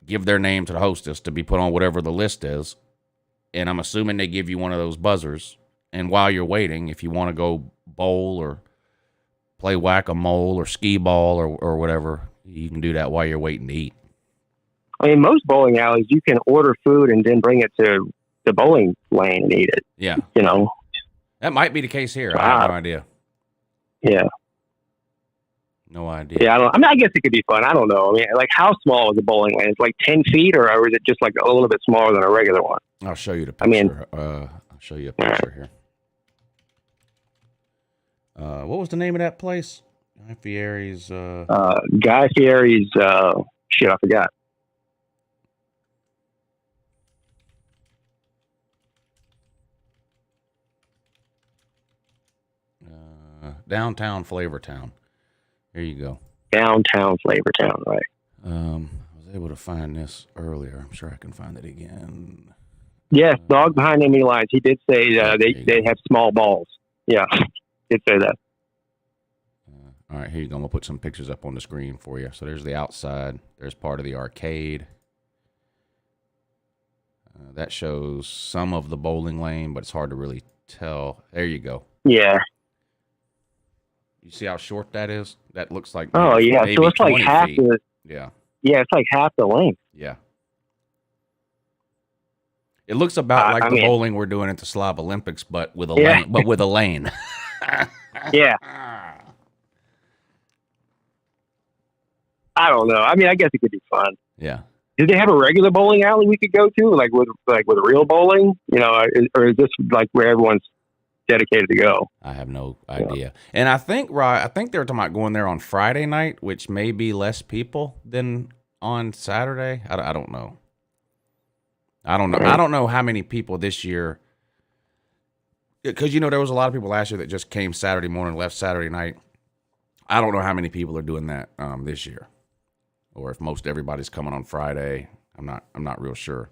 Speaker 5: give their name to the hostess to be put on whatever the list is. And I'm assuming they give you one of those buzzers. And while you're waiting, if you want to go bowl or play whack-a-mole or skee ball or whatever, you can do that while you're waiting to eat.
Speaker 6: I mean, most bowling alleys, you can order food and then bring it to the bowling lane and eat it.
Speaker 5: Yeah.
Speaker 6: That
Speaker 5: might be the case here. I have no idea.
Speaker 6: Yeah.
Speaker 5: No idea.
Speaker 6: Yeah, I mean, I guess it could be fun. I don't know. I mean, like, how small is a bowling lane? It's like 10 feet, or is it just like a little bit smaller than a regular one?
Speaker 5: I'll show you the picture.
Speaker 6: I mean,
Speaker 5: I'll show you a picture here. What was the name of that place? Guy Fieri's.
Speaker 6: Guy Fieri's. Shit, I forgot.
Speaker 5: Downtown Flavortown. There you go.
Speaker 6: Downtown Flavortown, right?
Speaker 5: I was able to find this earlier. I'm sure I can find it again.
Speaker 6: Yes, dog behind enemy lines. He did say they have small balls. Yeah, did say that.
Speaker 5: All right, here you go. I'm going to put some pictures up on the screen for you. So there's the outside. There's part of the arcade. That shows some of the bowling lane, but it's hard to really tell. There you go.
Speaker 6: Yeah.
Speaker 5: You see how short that is? That looks like
Speaker 6: yeah.
Speaker 5: maybe
Speaker 6: So it's like half
Speaker 5: feet.
Speaker 6: the.
Speaker 5: Yeah.
Speaker 6: Yeah, it's like half the length.
Speaker 5: Yeah. It looks about like the bowling we're doing at the Slob Olympics, but with a lane. But with a lane.
Speaker 6: Yeah. I don't know. I mean, I guess it could be fun.
Speaker 5: Yeah.
Speaker 6: Did they have a regular bowling alley we could go to, like with real bowling? You know, or is this like where everyone's dedicated to go?
Speaker 5: I have no idea. And I think they were talking about going there on Friday night, which may be less people than on Saturday. I don't know. I don't know. I don't know how many people this year, because, you know, there was a lot of people last year that just came Saturday morning, left Saturday night. I don't know how many people are doing that this year, or if most everybody's coming on Friday. I'm not real sure.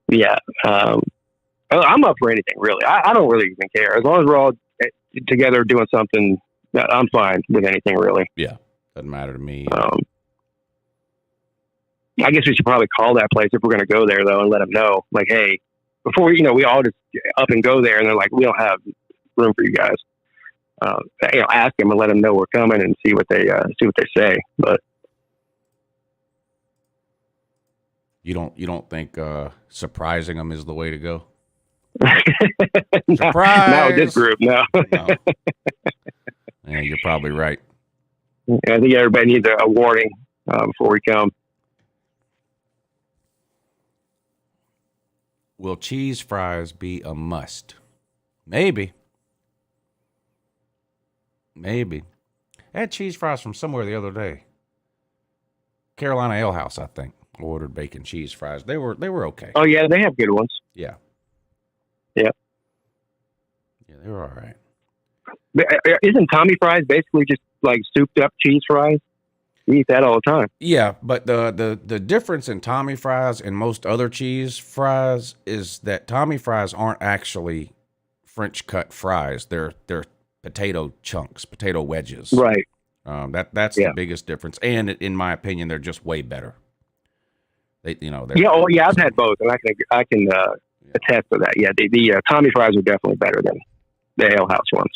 Speaker 6: Yeah, I'm up for anything really. I don't really even care as long as we're all together doing something. I'm fine with anything really.
Speaker 5: Yeah, doesn't matter to me.
Speaker 6: I guess we should probably call that place if we're going to go there though, and let them know, like, hey, before we all just up and go there, and they're like, we don't have room for you guys. Ask them and let them know we're coming and see what they say. But
Speaker 5: you don't think surprising them is the way to go?
Speaker 6: Surprise! Not with this group, no.
Speaker 5: No. Yeah, you're probably right.
Speaker 6: I think everybody needs a warning before we come.
Speaker 5: Will cheese fries be a must? Maybe. I had cheese fries from somewhere the other day. Carolina Ale House, I think. Ordered bacon cheese fries. They were okay.
Speaker 6: Oh yeah, they have good ones.
Speaker 5: Yeah.
Speaker 6: Yeah.
Speaker 5: Yeah, they were all right.
Speaker 6: Isn't Tommy fries basically just like souped up cheese fries? You eat that all the time.
Speaker 5: Yeah, but the difference in Tommy fries and most other cheese fries is that Tommy fries aren't actually French cut fries. They're potato chunks, potato wedges.
Speaker 6: Right.
Speaker 5: That's the biggest difference. And in my opinion, they're just way better. I've had both, and I can attest to that. Yeah, the Tommy fries are definitely better than the Ale House ones,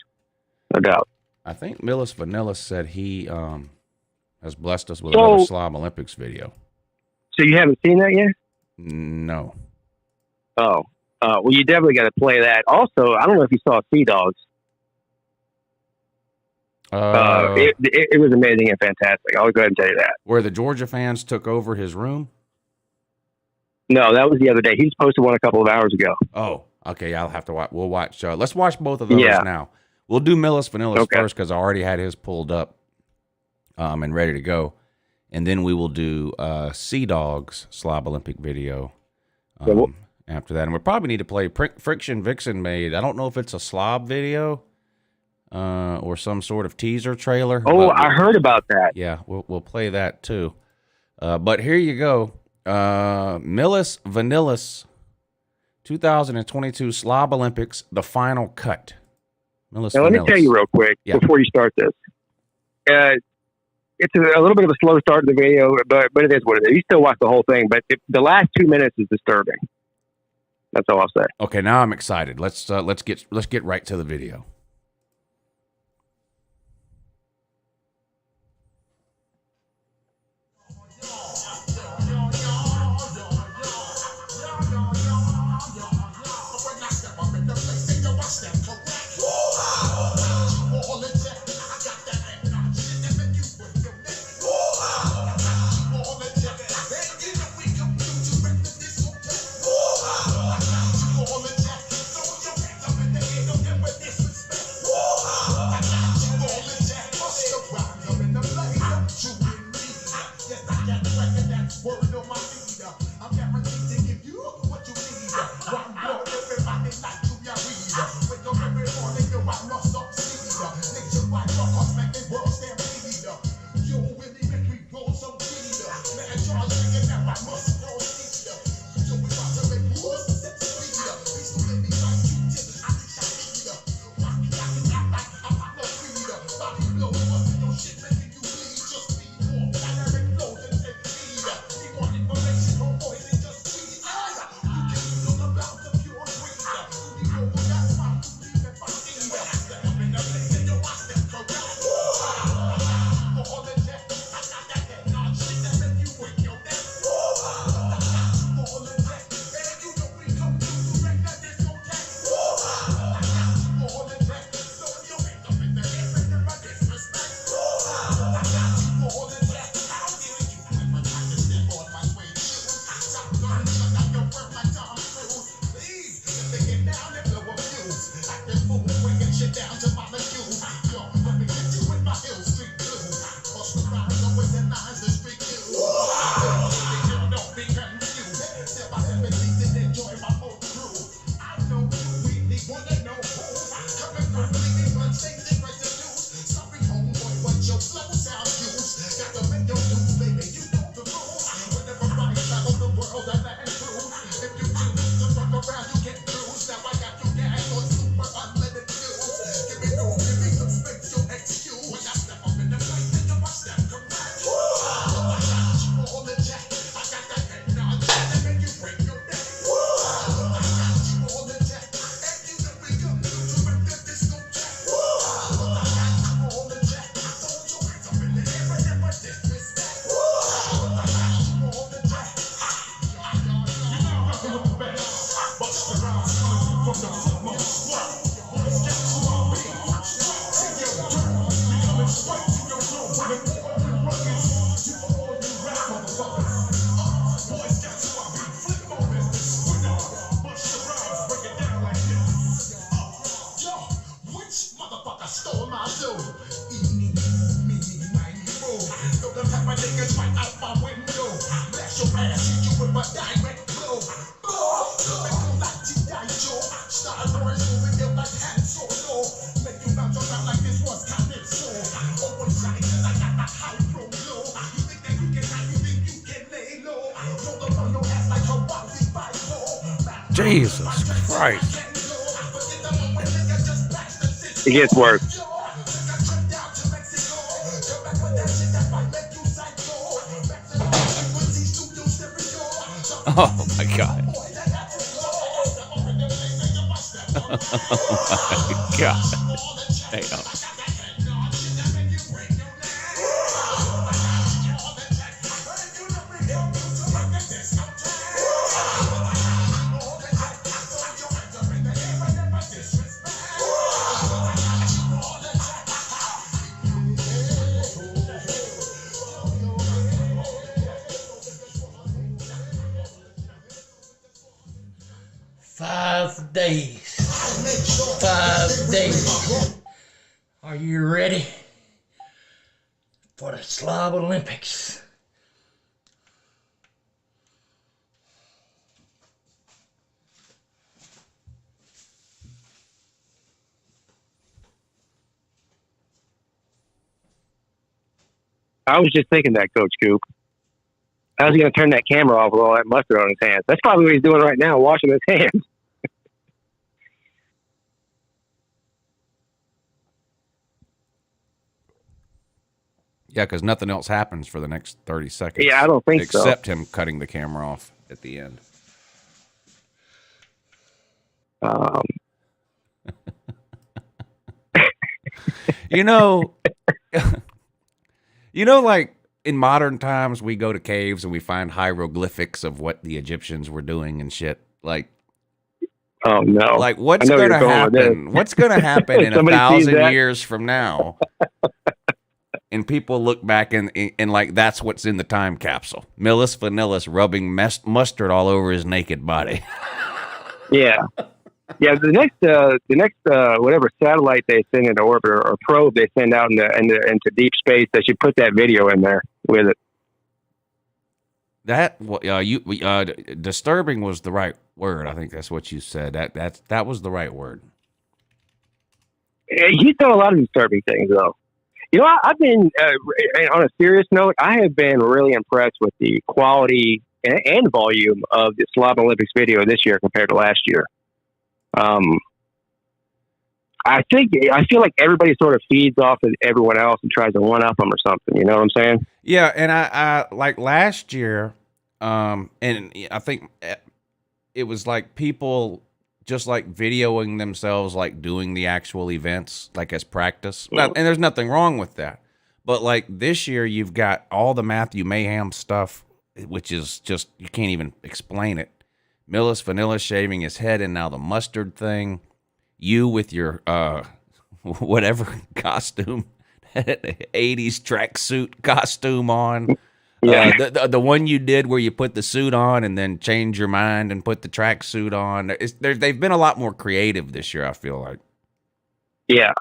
Speaker 5: no doubt. I think Millis Vanilla said he has blessed us with another Slob Olympics video.
Speaker 6: So you haven't seen that yet?
Speaker 5: No.
Speaker 6: Oh, well, you definitely got to play that. Also, I don't know if you saw Sea Dogs. It was amazing and fantastic. I'll go ahead and tell you that.
Speaker 5: Where the Georgia fans took over his room?
Speaker 6: No, that was the other day. He posted one a couple of hours ago.
Speaker 5: Oh, okay. I'll have to watch. We'll watch. Let's watch both of those now. We'll do Millis Vanillas first because I already had his pulled up and ready to go. And then we will do Sea Dogs Slob Olympic video after that. And we probably need to play Friction Vixen made. I don't know if it's a slob video or some sort of teaser trailer.
Speaker 6: Oh, I heard about that.
Speaker 5: Yeah, we'll play that too. But here you go. Millis Vanillas 2022 Slob Olympics, the final cut. Millis
Speaker 6: now, let me tell you real quick before you start this. It's a little bit of a slow start to the video, but it is what it is. You still watch the whole thing, but the last 2 minutes is disturbing. That's all I'll say. Okay,
Speaker 5: now I'm excited. Let's get right to the video. Jesus Christ.
Speaker 6: It gets worse.
Speaker 5: Oh my God. Oh my God. Damn.
Speaker 7: Five days. Are you ready for the Slob Olympics?
Speaker 6: I was just thinking that, Coach Coop. How's he going to turn that camera off with all that mustard on his hands? That's probably what he's doing right now, washing his hands.
Speaker 5: Yeah, because nothing else happens for the next 30 seconds.
Speaker 6: Yeah, I don't think so.
Speaker 5: Except him cutting the camera off at the end. You know, like in modern times, we go to caves and we find hieroglyphics of what the Egyptians were doing and shit. Like,
Speaker 6: oh no!
Speaker 5: Like, what's going to happen? What's going to happen in 1,000 years from now? And people look back and like that's what's in the time capsule. Millis Vanillis rubbing mustard all over his naked body.
Speaker 6: Yeah. The next whatever satellite they send into orbit or probe they send out into deep space, they should put that video in there with it.
Speaker 5: That disturbing was the right word. I think that's what you said. That was the right word.
Speaker 6: He's done a lot of disturbing things, though. You know, I've been, on a serious note, I have been really impressed with the quality and volume of the Slob Olympics video this year compared to last year. I feel like everybody sort of feeds off of everyone else and tries to one up them or something. You know what I'm saying?
Speaker 5: Yeah, and I like last year, and I think it was like people just like videoing themselves, like doing the actual events, like as practice. And there's nothing wrong with that. But like this year, you've got all the Matthew Mayhem stuff, which is just, you can't even explain it. Millis Vanilla shaving his head, and now the mustard thing. You with your whatever costume, 80s tracksuit costume on.
Speaker 6: Yeah.
Speaker 5: The one you did where you put the suit on and then change your mind and put the tracksuit on. They've been a lot more creative this year, I feel like.
Speaker 6: Yeah.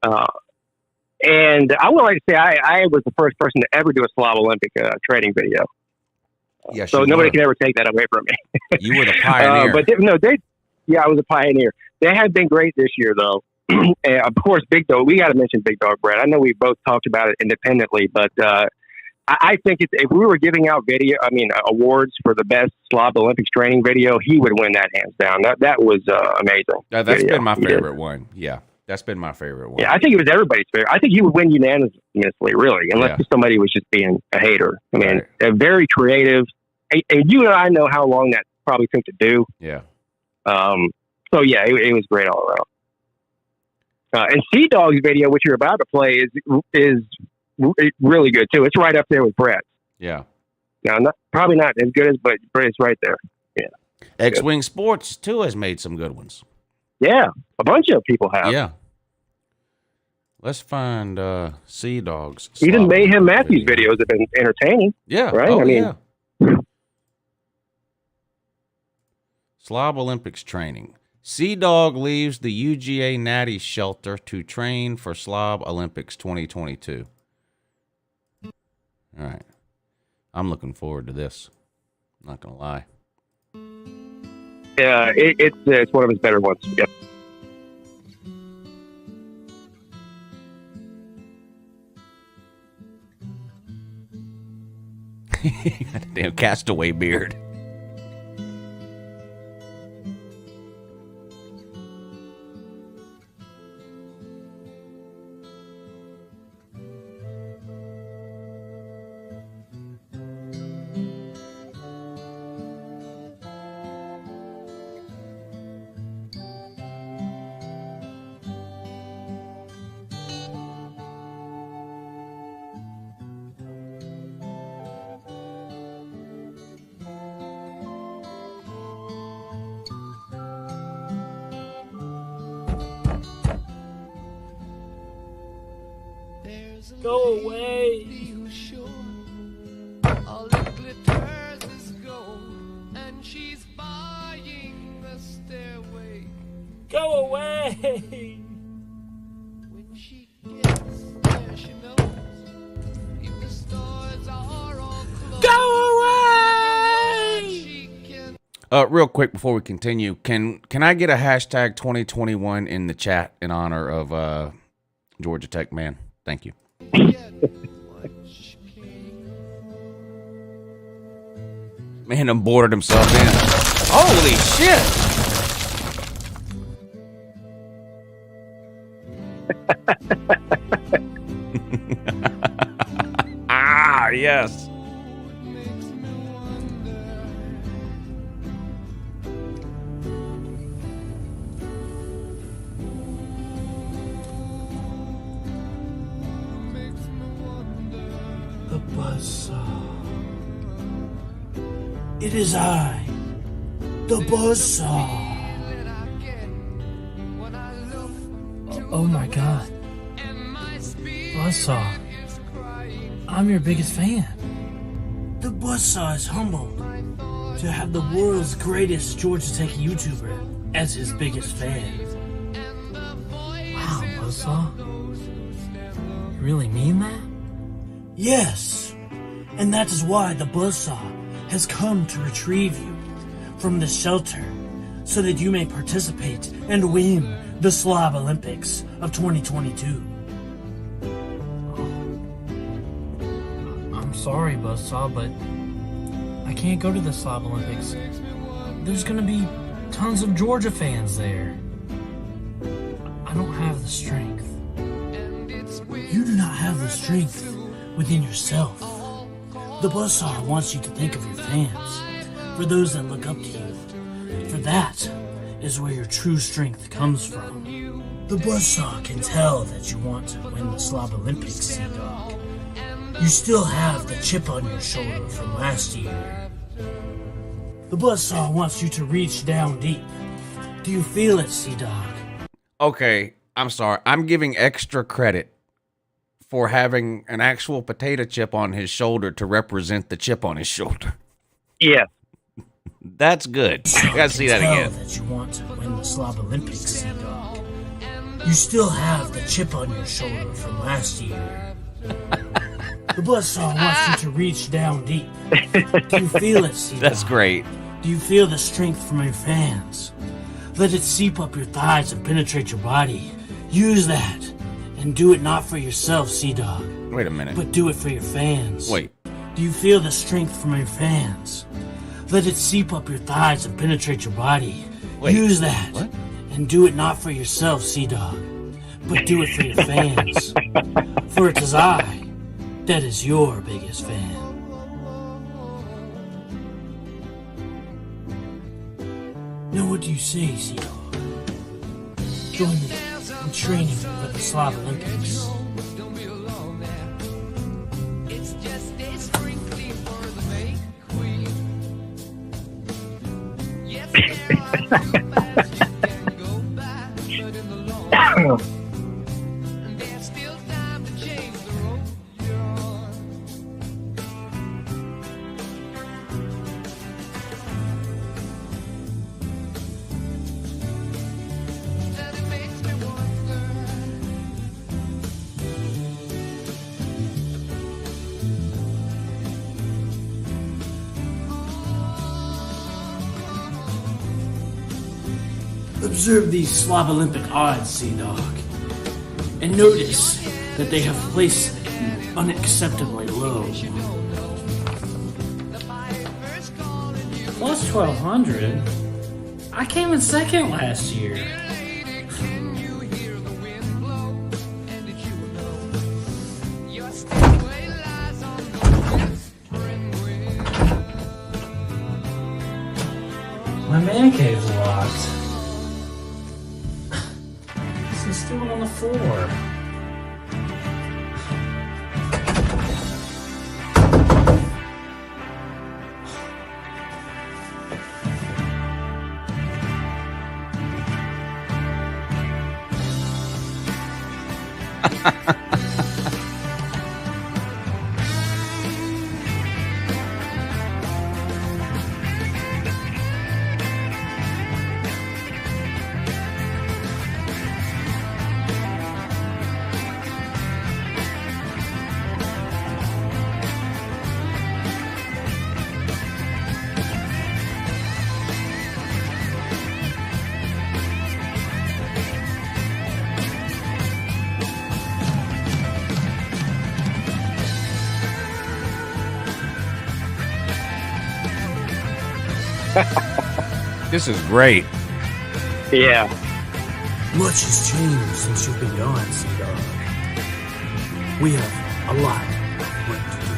Speaker 6: And I would like to say I was the first person to ever do a Slob Olympic training video.
Speaker 5: Yes,
Speaker 6: so nobody can ever take that away from me.
Speaker 5: You were the pioneer.
Speaker 6: I was a pioneer. They have been great this year, though. And of course, Big Dog. We got to mention Big Dog Brett. I know we both talked about it independently, but I think if we were giving out awards for the best Slob Olympics training video, he would win that hands down. That was amazing.
Speaker 5: That's been my favorite one. Yeah, that's been my favorite one.
Speaker 6: Yeah, I think it was everybody's favorite. I think he would win unanimously, really, unless somebody was just being a hater. I mean, very creative. And you and I know how long that probably took to do.
Speaker 5: Yeah.
Speaker 6: So yeah, it was great all around. And Sea Dog's video, which you're about to play, is really good too. It's right up there with Brett's.
Speaker 5: Yeah.
Speaker 6: Now, probably not as good as, but it's right there. Yeah.
Speaker 5: X-Wing Sports too has made some good ones.
Speaker 6: Yeah, a bunch of people have.
Speaker 5: Yeah. Let's find Sea Dogs.
Speaker 6: Even Mayhem Matthews videos have been entertaining.
Speaker 5: Yeah.
Speaker 6: Right.
Speaker 5: Oh, yeah. Slob Olympics training. Sea Dog leaves the UGA Natty shelter to train for Slob Olympics 2022. All right. I'm looking forward to this. I'm not going to lie.
Speaker 6: Yeah, it's one of his better ones. Yep.
Speaker 5: Damn castaway beard.
Speaker 7: Go away.
Speaker 3: All that glitters is gold, and she's buying the stairway.
Speaker 7: Go away.
Speaker 3: When she gets there, she knows if the stores are all closed.
Speaker 7: Go away.
Speaker 3: She can
Speaker 5: Real quick before we continue, can I get a hashtag 2021 in the chat in honor of Georgia Tech man? Thank you. Man done boarded himself in. Holy shit! Ah, yes.
Speaker 7: The buzzsaw. It is I, the buzzsaw. Oh my god. Buzzsaw. I'm your biggest fan. The buzzsaw is humbled to have the world's greatest Georgia Tech YouTuber as his biggest fan. Wow, Buzzsaw. You really mean that? Yes, and that is why the Buzzsaw has come to retrieve you from the shelter so that you may participate and win the Slob Olympics of 2022. sorry, Buzzsaw, but I can't go to the Slob Olympics. There's gonna be tons of Georgia fans there. I don't have the strength. You do not have the strength within yourself. The Buzzsaw wants you to think of your fans, for those that look up to you. For that is where your true strength comes from. The Buzzsaw can tell that you want to win the Slob Olympics, Sea Dog. You still have the chip on your shoulder from last year. The Buzzsaw wants you to reach down deep. Do you feel it, Sea Dog?
Speaker 5: Okay, I'm sorry. I'm giving extra credit for having an actual potato chip on his shoulder to represent the chip on his shoulder.
Speaker 6: Yeah.
Speaker 5: That's good. I gotta see that again.
Speaker 7: That you want to win the Slob Olympics, Sea Dog. You still have the chip on your shoulder from last year. The Buzzsaw wants you to reach down deep. Do you feel it, Sea Dog?
Speaker 5: That's great.
Speaker 7: Do you feel the strength from your fans? Let it seep up your thighs and penetrate your body. Use that. And do it not for yourself, Sea Dog.
Speaker 5: Wait a minute.
Speaker 7: But do it for your fans.
Speaker 5: Wait.
Speaker 7: Do you feel the strength from your fans? Let it seep up your thighs and penetrate your body.
Speaker 5: Wait.
Speaker 7: Use that.
Speaker 5: What?
Speaker 7: And do it not for yourself, Sea Dog. But do it for your fans. For it is I that is your biggest fan. Now what do you say, Sea Dog? Join me in training for the Slob Olympics.
Speaker 3: Don't be alone now. It's just a sprinkling for the May Queen. Yes, there are some paths you can go by, but in the long run, there's still time to change the road you're on. That it makes me wonder.
Speaker 7: Observe these Slob Olympic odds, Sea Dog, and notice that they have placed unacceptably low. Plus 1,200? I came in second last year.
Speaker 3: Can you hear the wind blow? And did you know your stairway lies on the whispering wind?
Speaker 7: My man cave's locked. It's still on the floor.
Speaker 5: This is great.
Speaker 6: Yeah.
Speaker 7: Much has changed since you've been gone, Sea Dog. We have a lot of work to do.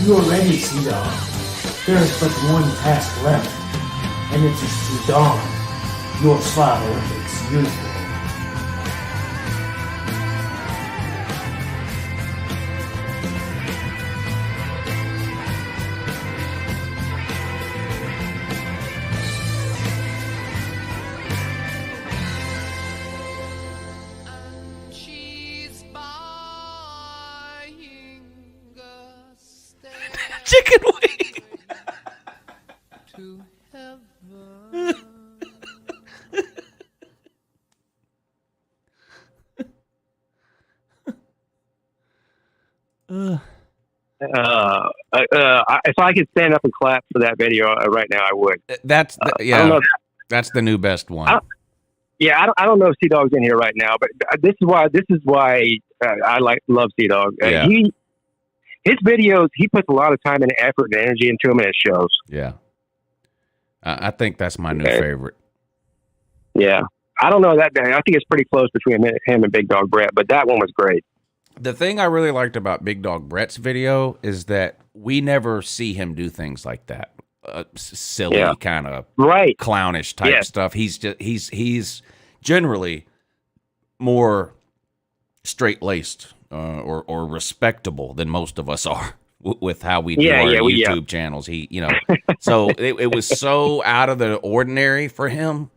Speaker 7: You are ready, Sea Dog. There is but one task left, and it is to don your Slob Olympics uniform.
Speaker 5: chicken wing.
Speaker 3: To heaven.
Speaker 6: If I could stand up and clap for that video right now, I would.
Speaker 5: That's
Speaker 6: I don't know.
Speaker 5: that's the new best one.
Speaker 6: I don't know if Sea Dog's in here right now, but this is why I love Sea Dog.
Speaker 5: Yeah.
Speaker 6: His videos, he puts a lot of time and effort and energy into them, and it shows.
Speaker 5: Yeah. I think that's my new favorite.
Speaker 6: Yeah. I don't know that. I think it's pretty close between him and Big Dog Brett, but that one was great.
Speaker 5: The thing I really liked about Big Dog Brett's video is that we never see him do things like that. Silly kind of clownish type stuff. He's generally more straight-laced or respectable than most of us are with how we do our YouTube channels. So it was so out of the ordinary for him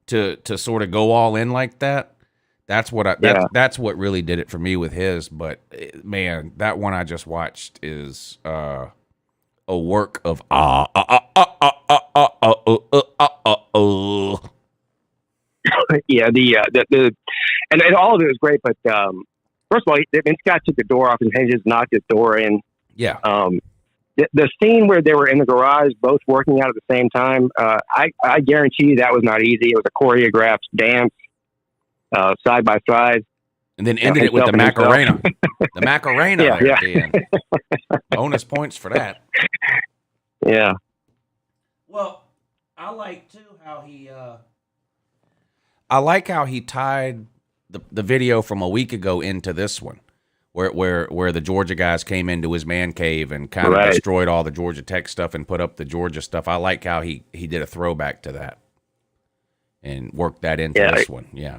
Speaker 5: to sort of go all in like that. That's what that's what really did it for me with his. But man, that one I just watched is a work of
Speaker 6: yeah, and all of it was great. But first of all, Vince Scott took the door off his hinges, knocked his door in.
Speaker 5: Yeah.
Speaker 6: The scene where they were in the garage, both working out at the same time, I guarantee you that was not easy. It was a choreographed dance, side by side.
Speaker 5: And then ended it with the Macarena. The Macarena there at the end. Bonus points for that.
Speaker 6: Yeah.
Speaker 5: Well, I like too how he I like how he tied the video from a week ago into this one. Where the Georgia guys came into his man cave and kind of destroyed all the Georgia Tech stuff and put up the Georgia stuff. I like how he did a throwback to that and worked that into this one. Yeah.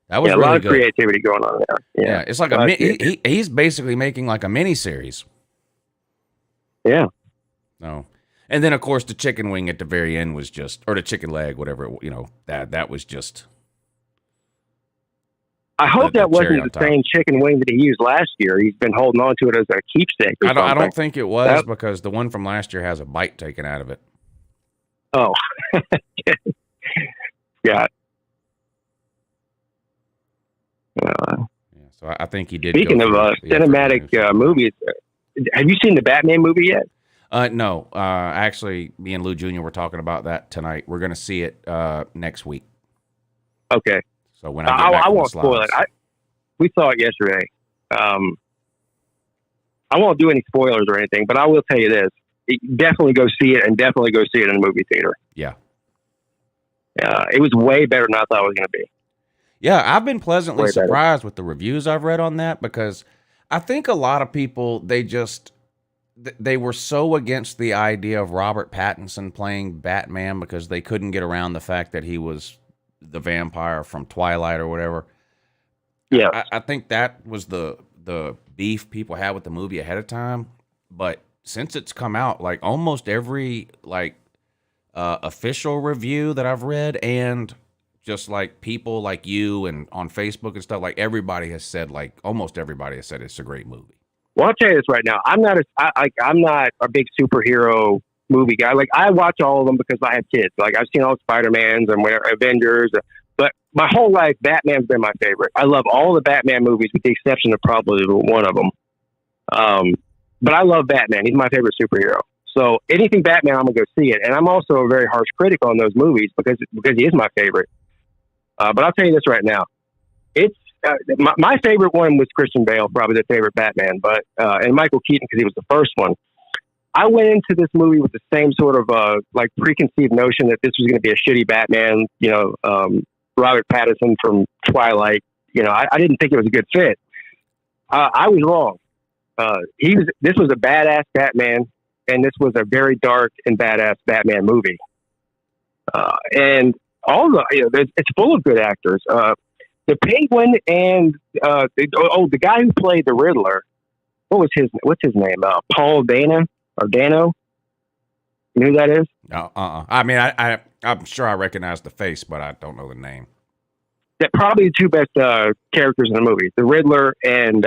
Speaker 5: That was really
Speaker 6: a lot of
Speaker 5: good.
Speaker 6: creativity going on there.
Speaker 5: Yeah, it's like he's basically making like a mini series.
Speaker 6: Yeah.
Speaker 5: No, and then of course the chicken wing at the very end was just, or the chicken leg, whatever that was just.
Speaker 6: I hope that wasn't the same chicken wing that he used last year. He's been holding on to it as a keepsake.
Speaker 5: I don't think it was because the one from last year has a bite taken out of it.
Speaker 6: Oh, yeah.
Speaker 5: So I think he did.
Speaker 6: Speaking of cinematic movies, have you seen the Batman movie yet?
Speaker 5: No. Actually, me and Lou Jr. were talking about that tonight. We're going to see it next week.
Speaker 6: Okay.
Speaker 5: So when I get back
Speaker 6: I won't spoil it. We saw it yesterday. I won't do any spoilers or anything, but I will tell you this: definitely go see it, and definitely go see it in a movie theater.
Speaker 5: Yeah.
Speaker 6: It was way better than I thought it was going to be.
Speaker 5: Yeah, I've been pleasantly surprised with the reviews I've read on that, because I think a lot of people, they were so against the idea of Robert Pattinson playing Batman because they couldn't get around the fact that he was the vampire from Twilight or whatever.
Speaker 6: Yeah.
Speaker 5: I think that was the beef people had with the movie ahead of time. But since it's come out, like almost every official review that I've read, and just like people like you and on Facebook and stuff, like everybody has said, almost everybody has said it's a great movie.
Speaker 6: Well, I'll tell you this right now. I'm not a big superhero movie guy. Like, I watch all of them because I have kids. Like, I've seen all Spider-Mans and Avengers, but my whole life, Batman's been my favorite. I love all the Batman movies with the exception of probably one of them. But I love Batman. He's my favorite superhero. So anything Batman, I'm gonna go see it. And I'm also a very harsh critic on those movies because he is my favorite. But I'll tell you this right now. It's my favorite one was Christian Bale, probably the favorite Batman, and Michael Keaton because he was the first one. I went into this movie with the same sort of preconceived notion that this was going to be a shitty Batman, Robert Pattinson from Twilight. I didn't think it was a good fit. I was wrong. This was a badass Batman, and this was a very dark and badass Batman movie. And all it's full of good actors. The Penguin and the guy who played the Riddler. What's his name? Paul Dano or Dano. You know who that is?
Speaker 5: I mean, I'm sure I recognize the face, but I don't know the name.
Speaker 6: That probably the two best characters in the movie: the Riddler and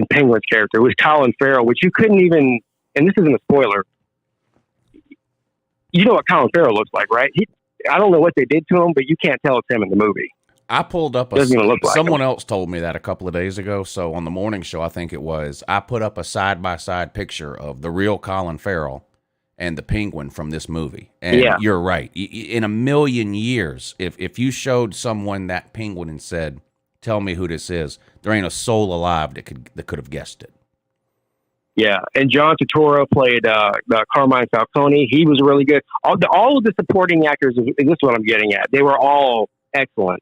Speaker 6: Penguin's character was Colin Farrell, which you couldn't even and this isn't a spoiler. You know what Colin Farrell looks like, right? I don't know what they did to him, but you can't tell it's him in the movie.
Speaker 5: I pulled up
Speaker 6: Doesn't even look like
Speaker 5: someone
Speaker 6: him.
Speaker 5: else told me that a couple of days ago. So on the morning show, I think it was, I put up a side-by-side picture of the real Colin Farrell and the penguin from this movie. And you're right. In a million years, if you showed someone that penguin and said, tell me who this is, there ain't a soul alive that could have guessed it.
Speaker 6: Yeah, and John Turturro played Carmine Falcone. He was really good. All of the supporting actors, and this is what I'm getting at, they were all excellent.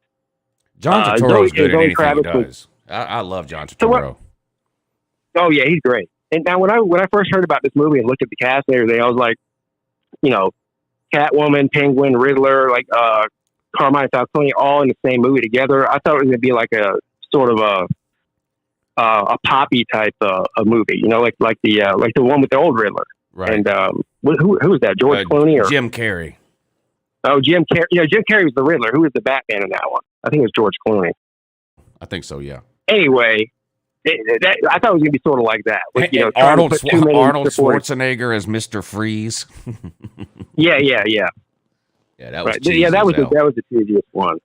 Speaker 5: John Turturro's good at
Speaker 6: Zoe
Speaker 5: anything
Speaker 6: Kravitz
Speaker 5: he does. I love John Turturro.
Speaker 6: Oh yeah, he's great. And now when I first heard about this movie and looked at the cast and everything, I was like, you know, Catwoman, Penguin, Riddler, like Carmine Falcone, all in the same movie together. I thought it was going to be like a sort of a poppy type of movie, you know, like the one with the old Riddler.
Speaker 5: Right.
Speaker 6: And who was that? George Clooney or
Speaker 5: Jim Carrey?
Speaker 6: Oh, Jim Carrey. Yeah, Jim Carrey was the Riddler. Who was the Batman in that one? I think it was George Clooney.
Speaker 5: I think so. Yeah.
Speaker 6: Anyway, I thought it was going to be sort of like that. With, you know,
Speaker 5: Arnold Schwarzenegger as Mr. Freeze.
Speaker 6: Yeah.
Speaker 5: Yeah, that was
Speaker 6: right. Yeah, that was the cheesiest one.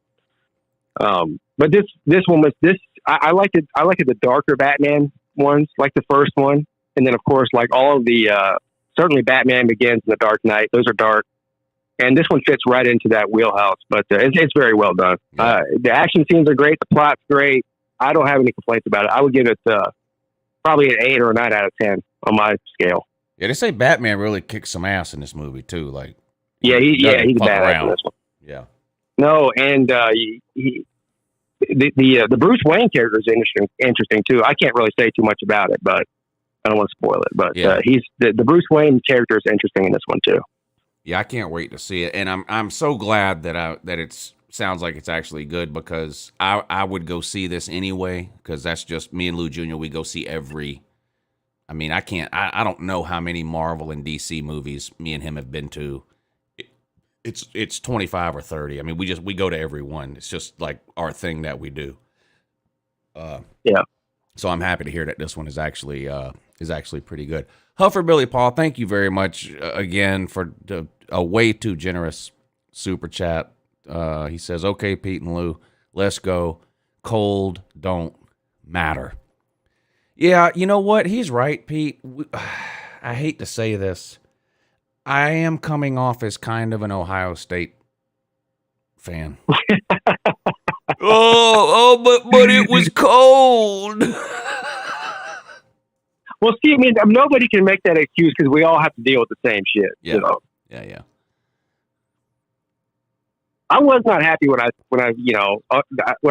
Speaker 6: But this one was this. I liked it. I liked the darker Batman ones, like the first one, and then of course, like all of the certainly Batman Begins and The Dark Knight. Those are dark, and this one fits right into that wheelhouse. But it's very well done.
Speaker 5: Yeah.
Speaker 6: The action scenes are great. The plot's great. I don't have any complaints about it. I would give it probably an 8 or a 9 out of 10 on my scale.
Speaker 5: Yeah, they say Batman really kicks some ass in this movie too. Like,
Speaker 6: he's a
Speaker 5: fuck
Speaker 6: badass
Speaker 5: around.
Speaker 6: in this one.
Speaker 5: Yeah.
Speaker 6: No, and the Bruce Wayne character is interesting too. I can't really say too much about it, but I don't want to spoil it. But
Speaker 5: yeah.
Speaker 6: He's the Bruce Wayne character is interesting in this one too.
Speaker 5: Yeah, I can't wait to see it, and I'm so glad that it sounds like it's actually good, because I would go see this anyway, because that's just me and Lou Jr. We go see every. I mean, I don't know how many Marvel and DC movies me and him have been to. It's 25 or 30. I mean, we go to every one. It's just like our thing that we do.
Speaker 6: Yeah.
Speaker 5: So I'm happy to hear that this one is actually pretty good. Huffer Billy Paul, thank you very much again for a way too generous super chat. He says, "Okay, Pete and Lou, let's go. Cold don't matter." Yeah, you know what? He's right, Pete. I hate to say this. I am coming off as kind of an Ohio State fan. but it was cold.
Speaker 6: Well, see, I mean, nobody can make that excuse because we all have to deal with the same shit.
Speaker 5: Yeah.
Speaker 6: You know?
Speaker 5: Yeah.
Speaker 6: I was not happy when I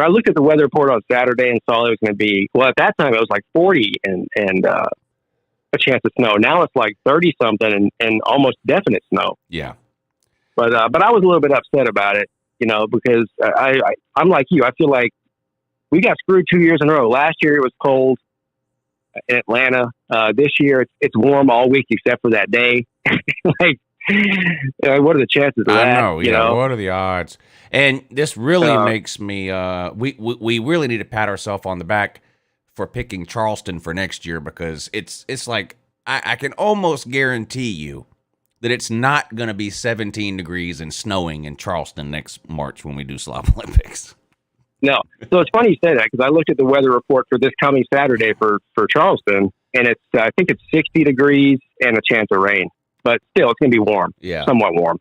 Speaker 6: looked at the weather report on Saturday and saw it was going to be, well, at that time it was like 40 and a chance of snow. Now it's like 30 something and almost definite snow.
Speaker 5: Yeah.
Speaker 6: But I was a little bit upset about it, you know, because I'm like you. I feel like we got screwed 2 years in a row. Last year it was cold in Atlanta. This year it's warm all week except for that day. Like, what are the chances of that?
Speaker 5: I know, you know, what are the odds? And this really makes me. We really need to pat ourselves on the back for picking Charleston for next year, because it's like I can almost guarantee you that it's not going to be 17 degrees and snowing in Charleston next March when we do Slob Olympics. No.
Speaker 6: So it's funny you say that, because I looked at the weather report for this coming Saturday for Charleston, and it's I think it's 60 degrees and a chance of rain. But still, it's going to be warm.
Speaker 5: Yeah.
Speaker 6: Somewhat warm.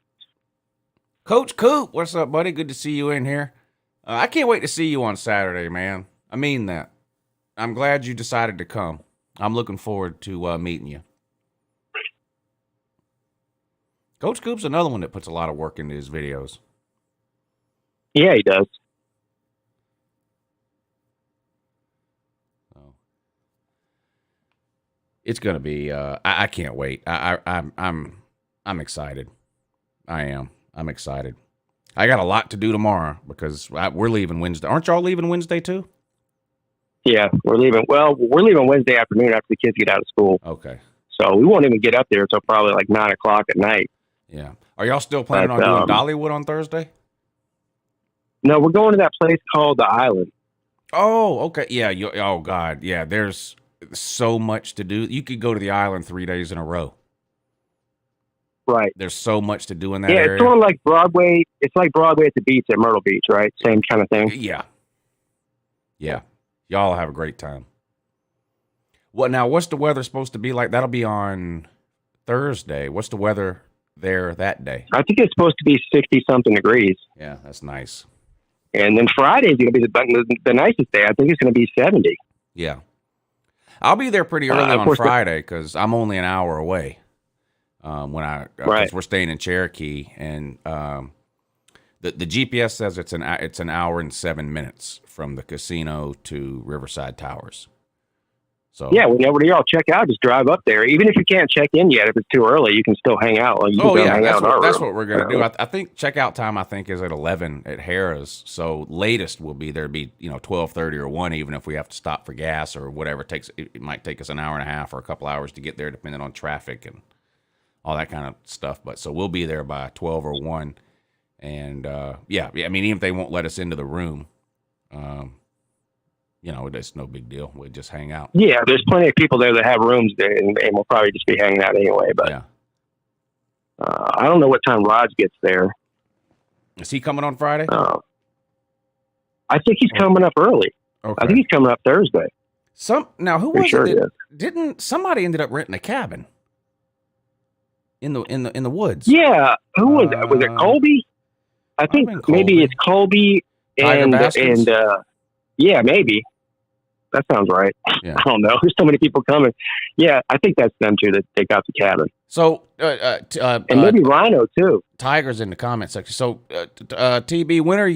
Speaker 5: Coach Coop, what's up, buddy? Good to see you in here. I can't wait to see you on Saturday, man. I mean that. I'm glad you decided to come. I'm looking forward to meeting you. Coach Coop's another one that puts a lot of work into his videos.
Speaker 6: Yeah, he does.
Speaker 5: It's gonna be. I can't wait. I'm excited. I am. I'm excited. I got a lot to do tomorrow because we're leaving Wednesday. Aren't y'all leaving Wednesday too?
Speaker 6: Yeah, we're leaving. Well, we're leaving Wednesday afternoon after the kids get out of school.
Speaker 5: Okay.
Speaker 6: So we won't even get up there until probably like 9 o'clock at night.
Speaker 5: Yeah. Are y'all still planning on doing Dollywood on Thursday?
Speaker 6: No, we're going to that place called The Island.
Speaker 5: Oh, okay. Yeah. Oh God. Yeah. so much to do. You could go to the island 3 days in a row.
Speaker 6: Right.
Speaker 5: There's so much to do in that
Speaker 6: Yeah,
Speaker 5: area.
Speaker 6: it's sort of like Broadway. It's like Broadway at the beach at Myrtle Beach, right? Same kind of thing.
Speaker 5: Yeah. Yeah. Y'all have a great time. Well, now, what's the weather supposed to be like? That'll be on Thursday. What's the weather there that day?
Speaker 6: I think it's supposed to be 60-something degrees.
Speaker 5: Yeah, that's nice.
Speaker 6: And then Friday's going to be the nicest day. I think it's going to be 70.
Speaker 5: Yeah. I'll be there pretty early
Speaker 6: of
Speaker 5: on
Speaker 6: course
Speaker 5: Friday because I'm only an hour away. Because
Speaker 6: Right.
Speaker 5: we're staying in Cherokee, and the GPS says it's an hour and 7 minutes from the casino to Riverside Towers. So
Speaker 6: Yeah, whenever y'all check out, just drive up there. Even if you can't check in yet, if it's too early, you can still hang out. Like, you can go hang out in our
Speaker 5: that's
Speaker 6: room.
Speaker 5: what we're gonna do. I think checkout time is at 11 at Harrah's. So latest will be there be 12:30 or 1, even if we have to stop for gas or whatever. It might take us an hour and a half or a couple hours to get there, depending on traffic and all that kind of stuff. But so we'll be there by 12 or 1. And yeah, I mean, even if they won't let us into the room, it's no big deal. We just hang out.
Speaker 6: Yeah, there's plenty of people there that have rooms there, and we'll probably just be hanging out anyway. But
Speaker 5: Yeah.
Speaker 6: I don't know what time Raj gets there.
Speaker 5: Is he coming on Friday?
Speaker 6: I think he's coming up early.
Speaker 5: Okay.
Speaker 6: I think he's coming up Thursday.
Speaker 5: Who
Speaker 6: Pretty
Speaker 5: was
Speaker 6: sure
Speaker 5: it?
Speaker 6: he is.
Speaker 5: Didn't somebody ended up renting a cabin in the woods?
Speaker 6: Yeah, who was it? Was it Colby? I think
Speaker 5: been Colby.
Speaker 6: maybe it's Colby
Speaker 5: Tiger
Speaker 6: and
Speaker 5: Baskins?
Speaker 6: yeah, maybe. That sounds right.
Speaker 5: Yeah.
Speaker 6: I don't know. There's so many people coming. Yeah, I think that's them too that take out the cabin.
Speaker 5: So,
Speaker 6: And maybe Rhino too.
Speaker 5: Tiger's in the comment section. So, TB, when are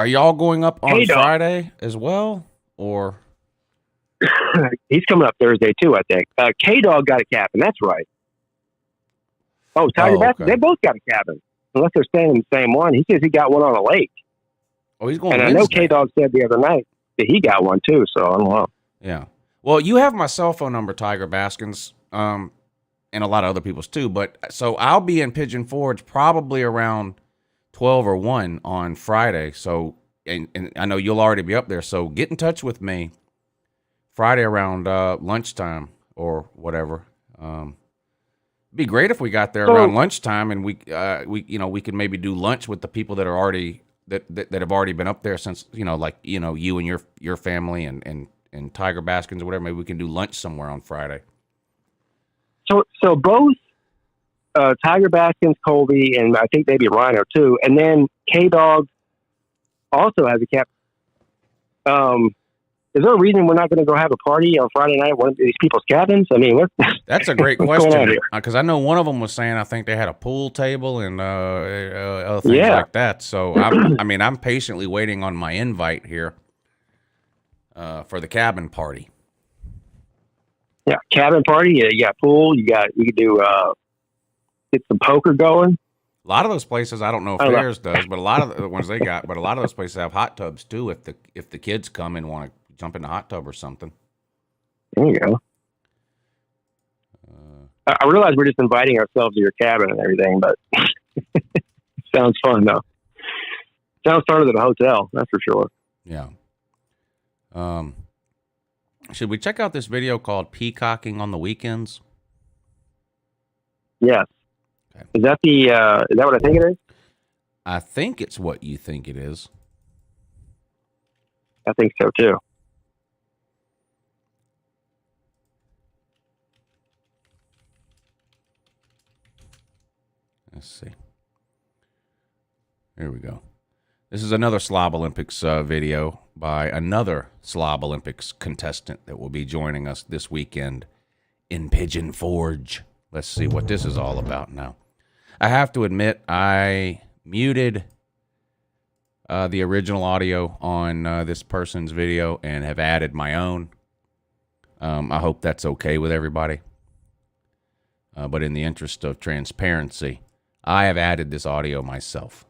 Speaker 5: y'all going up on
Speaker 6: K-Dog.
Speaker 5: Friday as well? Or?
Speaker 6: He's coming up Thursday too, I think. K-Dog got a cabin. That's right. Oh, Tiger Baskins,
Speaker 5: okay.
Speaker 6: they both got a cabin. Unless they're staying in the same one. He says he got one on a lake.
Speaker 5: Oh, he's going
Speaker 6: And I
Speaker 5: Wednesday.
Speaker 6: know K-Dog said the other night that he got one too, so I don't know.
Speaker 5: Yeah. Well, you have my cell phone number, Tiger Baskins, and a lot of other people's too. But so I'll be in Pigeon Forge probably around 12 or 1 on Friday. So, and I know you'll already be up there. So get in touch with me Friday around lunchtime or whatever. It'd be great if we got there around lunchtime and we could maybe do lunch with the people that are already that have already been up there since, you and your family and Tiger Baskins or whatever. Maybe we can do lunch somewhere on Friday.
Speaker 6: So both Tiger Baskins, Colby, and I think maybe Rhino too, and then K-Dog also has a cap. Is there a reason we're not going to go have a party on Friday night at one of these people's cabins? I mean,
Speaker 5: That's a great
Speaker 6: what's going on
Speaker 5: question
Speaker 6: here?
Speaker 5: because I know one of them was saying I think they had a pool table and other things
Speaker 6: Yeah.
Speaker 5: like that. So I'm patiently waiting on my invite here for the cabin party.
Speaker 6: Yeah, cabin party. You got pool. You could do get some poker going.
Speaker 5: A lot of those places, I don't know if theirs does, but a lot of the ones they got, but a lot of those places have hot tubs too. If the kids come and want to jump in the hot tub or something.
Speaker 6: There you go. I realize we're just inviting ourselves to your cabin and everything, but sounds fun though. Sounds funner than a hotel, that's for sure.
Speaker 5: Yeah. Should we check out this video called Peacocking on the Weekends?
Speaker 6: Yes.
Speaker 5: Okay.
Speaker 6: Is that what I think it is?
Speaker 5: I think it's what you think it is.
Speaker 6: I think so too.
Speaker 5: Let's see. Here we go. This is another Slob Olympics video by another Slob Olympics contestant that will be joining us this weekend in Pigeon Forge. Let's see what this is all about now. I have to admit, I muted the original audio on this person's video and have added my own. I hope that's okay with everybody. But in the interest of transparency, I have added this audio myself.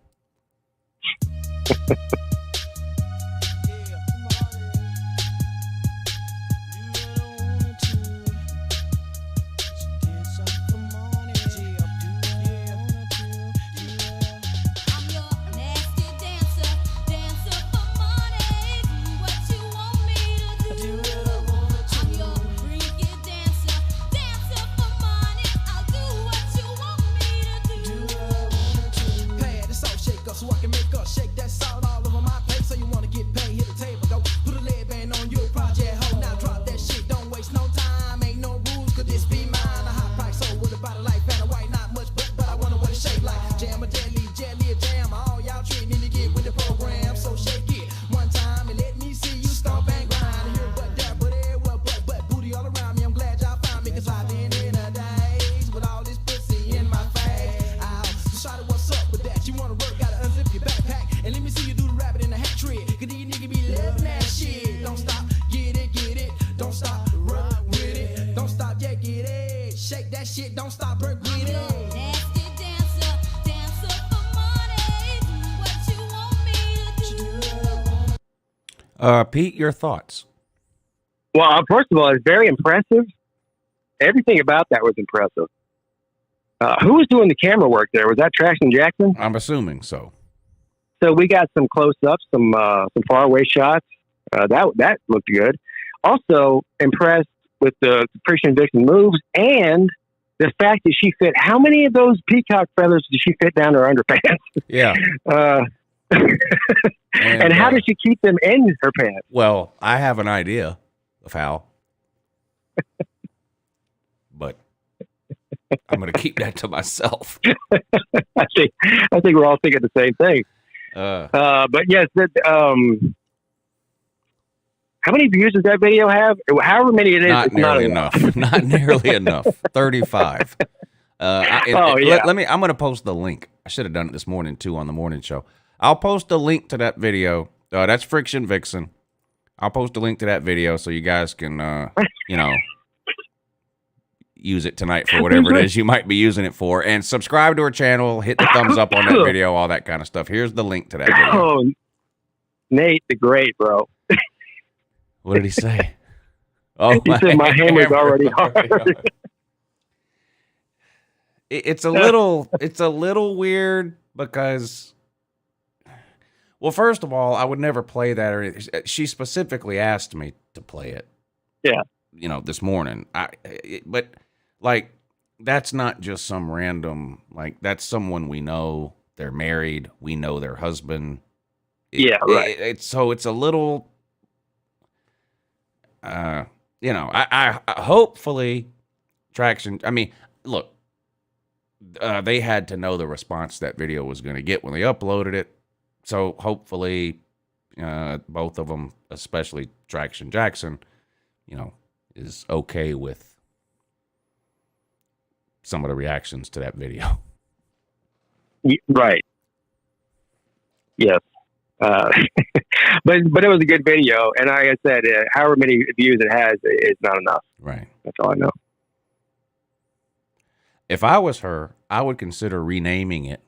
Speaker 3: so I can make up. Shake that salt all over my face. So you wanna get paid, hit the table, go. Put a lead band on you, project hoe. Now drop that shit, don't waste no time. Ain't no rules, could this be mine? A hot price, so with a body like Vanna White. Not much, but I wonder what it shape like. Jam a deadly, jelly a jam. All y'all treat me to get with the program. So shake it one time and let me see you stomp and grind. Here, but there, but everywhere, but booty all around me. I'm glad y'all found me, cause I've been in a daze with all this pussy in my face. Ow, so shout what's up with that? You wanna work, gotta unzip your backpack and let me see you do the rabbit in the hat trick. Cause these niggas be loving that shit. Don't stop, get it. Don't stop, work with it. Don't stop, yeah, get it. Shake that shit, don't stop, work with it.
Speaker 8: Nasty dancer, dancer for money. Do what you want me to do.
Speaker 5: Pete, your thoughts?
Speaker 6: Well, first of all, it's very impressive. Everything about that was impressive. Who was doing the camera work there? Was that Traction Jackson?
Speaker 5: I'm assuming so.
Speaker 6: So we got some close-ups, some far-away shots. That looked good. Also impressed with the Friction Vixen moves and the fact that she fit. How many of those peacock feathers did she fit down her underpants?
Speaker 5: Yeah.
Speaker 6: And how did she keep them in her pants?
Speaker 5: Well, I have an idea of how, but I'm going to keep that to myself.
Speaker 6: I think we're all thinking the same thing. But yes, how many views does that video have? However many it is,
Speaker 5: Not
Speaker 6: it's
Speaker 5: nearly
Speaker 6: not
Speaker 5: enough. Not nearly enough. 35.
Speaker 6: Yeah.
Speaker 5: I'm going to post the link. I should have done it this morning too on the morning show. I'll post a link to that video. That's Friction Vixen. I'll post a link to that video so you guys can, use it tonight for whatever it is you might be using it for. And subscribe to our channel, hit the thumbs up on that video, all that kind of stuff. Here's the link to that video.
Speaker 6: Oh, Nate the Great, bro.
Speaker 5: What did he say? Oh,
Speaker 6: He said my hammer's already hard.
Speaker 5: It's a little weird because, well, first of all, I would never play that. Or she specifically asked me to play it.
Speaker 6: Yeah.
Speaker 5: This morning. But like, that's not just some random, like, that's someone we know. They're married. We know their husband.
Speaker 6: Right.
Speaker 5: It's a little, I hopefully Traction. I mean, look, they had to know the response that video was going to get when they uploaded it. So hopefully, both of them, especially Traction Jackson, is okay with some of the reactions to that video.
Speaker 6: Right. Yes. But it was a good video, and like I said, however many views it has, it's not enough.
Speaker 5: Right.
Speaker 6: That's all I know.
Speaker 5: If I was her, I would consider renaming it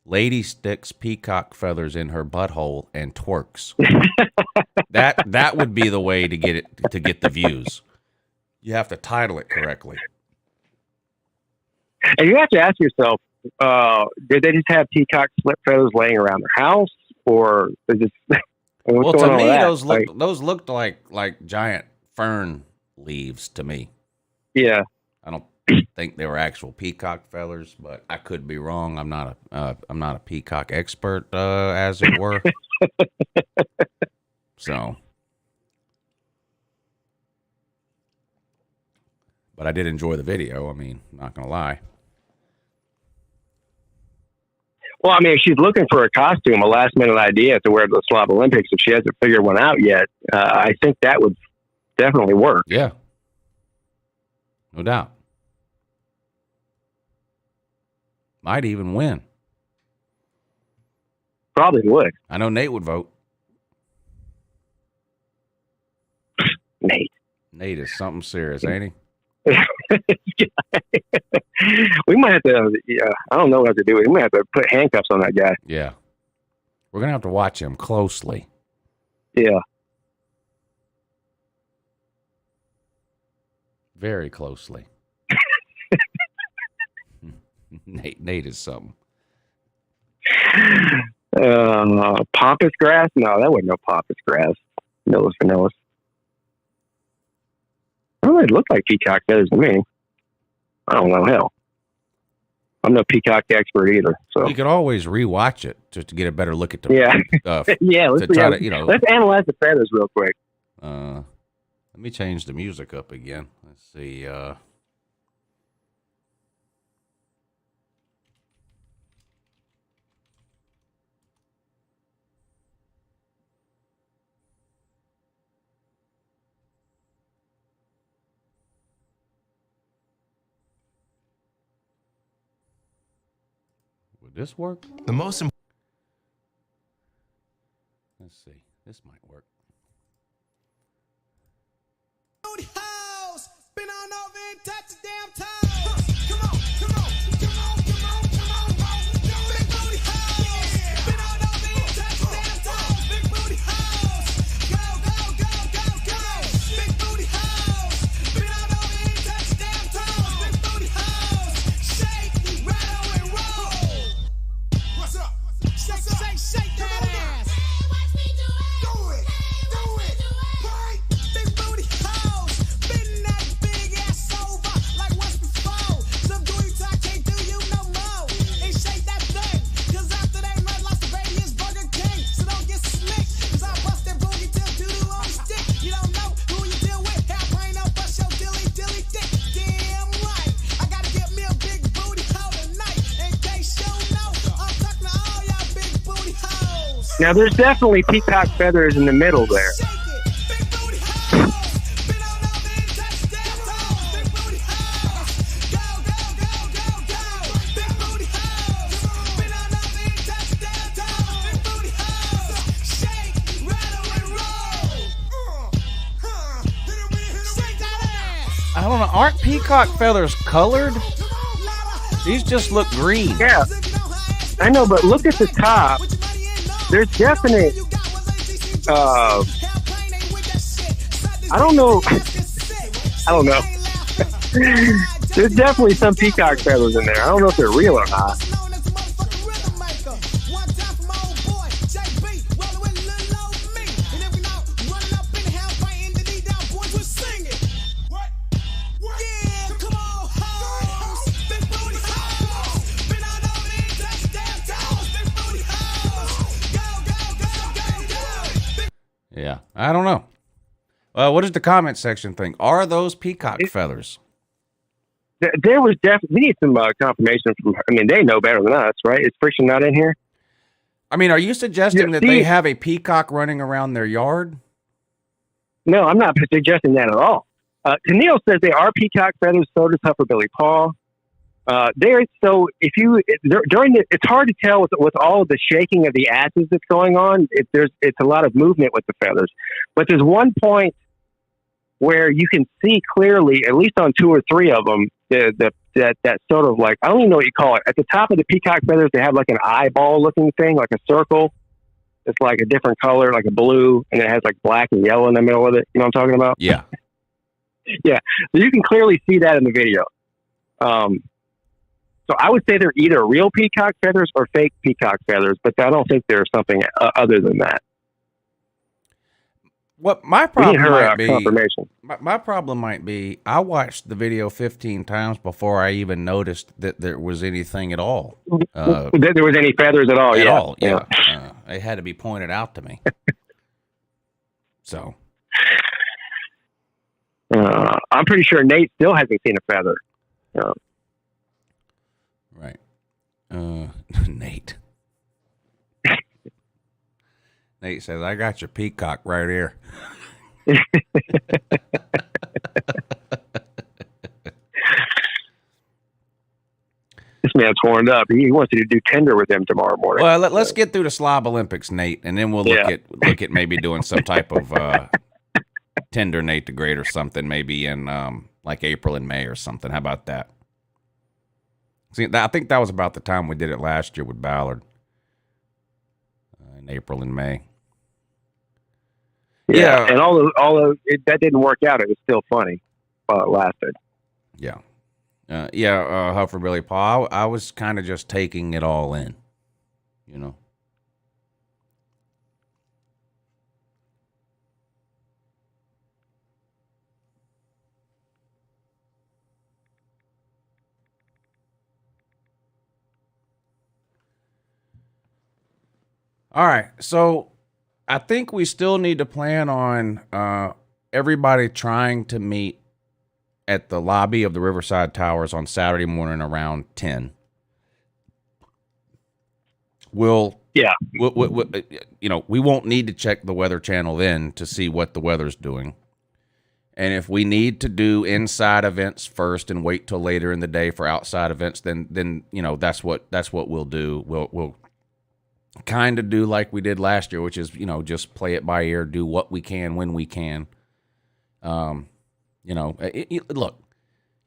Speaker 5: "Lady Sticks Peacock Feathers in Her Butthole and Twerks." That would be the way to get the views. You have to title it correctly.
Speaker 6: And you have to ask yourself, did they just have peacock split feathers laying around their house, or is this?
Speaker 5: Well, to me,
Speaker 6: that?
Speaker 5: those looked like giant fern leaves to me.
Speaker 6: Yeah.
Speaker 5: I don't think they were actual peacock feathers, but I could be wrong. I'm not a peacock expert, as it were. So, but I did enjoy the video. I mean, not gonna lie.
Speaker 6: Well, I mean, if she's looking for a costume, a last-minute idea to wear the Slob Olympics, if she hasn't figured one out yet, I think that would definitely work.
Speaker 5: Yeah, no doubt. Might even win.
Speaker 6: Probably would.
Speaker 5: I know Nate would vote. Nate is something serious, ain't he?
Speaker 6: We might have to, I don't know what to do. We might have to put handcuffs on that guy.
Speaker 5: Yeah. We're going to have to watch him closely.
Speaker 6: Yeah.
Speaker 5: Very closely. Nate is something.
Speaker 6: Pampas grass? No, that wasn't no pampas grass. Millis vanillis. I don't know, it looked like peacock feathers to me. I don't know, hell. I'm no Peacock expert either. So
Speaker 5: You could always rewatch it just to get a better look at the
Speaker 6: yeah,
Speaker 5: stuff.
Speaker 6: yeah.
Speaker 5: To try to,
Speaker 6: Let's analyze the feathers real quick.
Speaker 5: let me change the music up again. Let's see. Would this work?
Speaker 2: The most
Speaker 5: Let's see. This might work.
Speaker 3: Booty house, been on over and touch the damn toes. Come on, come on, come on, come on, come on, roll. Big booty house, been on over and touch the damn toes. Big booty house, go, go, go, go, go. Big booty house, been on over and touch the damn toes. Big booty house, shake, rattle and roll. What's up? Shake, shake, shake that ass.
Speaker 8: Watch me do it.
Speaker 3: Do it, do it, right? Big booty hoes, bend that big ass over like once before. Some booty talk can't do you no more. And shake that thing, 'cause after they run lost the radius Burger King. So don't get slick, 'cause I bust that booty till doo-doo on the stick. You don't know who you deal with, half brain up, bust your dilly dilly dick. Damn right, I gotta get me a big booty hoe tonight. In case you know, I'm talking to all y'all big booty hoes.
Speaker 6: Now, there's definitely peacock feathers in the middle there.
Speaker 3: Shake it, big booty house. Been on over and touch the damn toes. Big booty house. Go, go, go, go, go. Big booty house. Been on over and touch the damn toes. Big booty house. Shake, rattle and roll. Shake that ass.
Speaker 5: I don't know. Aren't peacock feathers colored? These just look green.
Speaker 6: Yeah, I know, but look at the top. There's definite. I don't know. I don't know. There's definitely some peacock feathers in there. I don't know if they're real or not.
Speaker 5: Yeah, I don't know. What does the comment section think? Are those peacock feathers?
Speaker 6: There was definitely. We need some confirmation from. I mean, they know better than us, right? Is Friction not in here?
Speaker 5: I mean, are you suggesting
Speaker 6: Yeah,
Speaker 5: that they
Speaker 6: see-
Speaker 5: have a peacock running around their yard?
Speaker 6: No, I'm not suggesting that at all. Tennille says they are peacock feathers. So does Huffer Billy Paul. There, so if you during the, it's hard to tell with all of the shaking of the asses that's going on. It's a lot of movement with the feathers, but there's one point where you can see clearly, at least on two or three of them, that sort of like, I don't even know what you call it. At the top of the peacock feathers, they have like an eyeball looking thing, like a circle. It's like a different color, like a blue, and it has like black and yellow in the middle of it. You know what I'm talking about?
Speaker 5: Yeah.
Speaker 6: Yeah. So you can clearly see that in the video. So I would say they're either real peacock feathers or fake peacock feathers, but I don't think there's something other than that.
Speaker 5: What my
Speaker 6: We need
Speaker 5: problem
Speaker 6: her
Speaker 5: might be,
Speaker 6: confirmation.
Speaker 5: my problem might be, I watched the video 15 times before I even noticed that there was anything at all.
Speaker 6: That there was any feathers at all?
Speaker 5: At
Speaker 6: yeah.
Speaker 5: all, yeah. It had to be pointed out to me. So,
Speaker 6: I'm pretty sure Nate still hasn't seen a feather.
Speaker 5: right. Nate. Nate says, I got your peacock right here.
Speaker 6: This man's horned up. He wants you to do tender with him tomorrow morning.
Speaker 5: Well, let's get through the Slob Olympics, Nate, and then we'll look at maybe doing some type of tender Nate the Great or something, maybe in like April and May or something. How about that? See, I think that was about the time we did it last year with Ballard in April and May.
Speaker 6: Yeah, and that didn't work out. It was still funny while it lasted.
Speaker 5: Yeah. Huffer Billy Paul, I was kind of just taking it all in, you know. All right. So I think we still need to plan on everybody trying to meet at the lobby of the Riverside Towers on Saturday morning around 10. We'll, we won't need to check the Weather Channel then to see what the weather's doing. And if we need to do inside events first and wait till later in the day for outside events, then that's what we'll do. We'll kind of do like we did last year, which is just play it by ear, do what we can when we can. Look,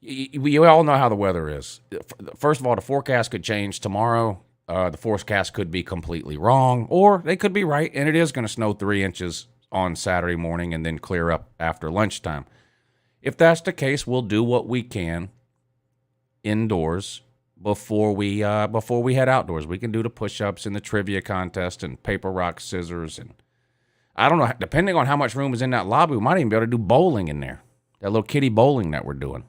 Speaker 5: we all know how the weather is. First of all, the forecast could change tomorrow. The forecast could be completely wrong, or they could be right, and it is going to snow 3 inches on Saturday morning and then clear up after lunchtime. If that's the case, we'll do what we can indoors before we head outdoors. We can do the push-ups and the trivia contest and paper, rock, scissors, and I don't know. Depending on how much room is in that lobby, we might even be able to do bowling in there. That little kiddie bowling that we're doing.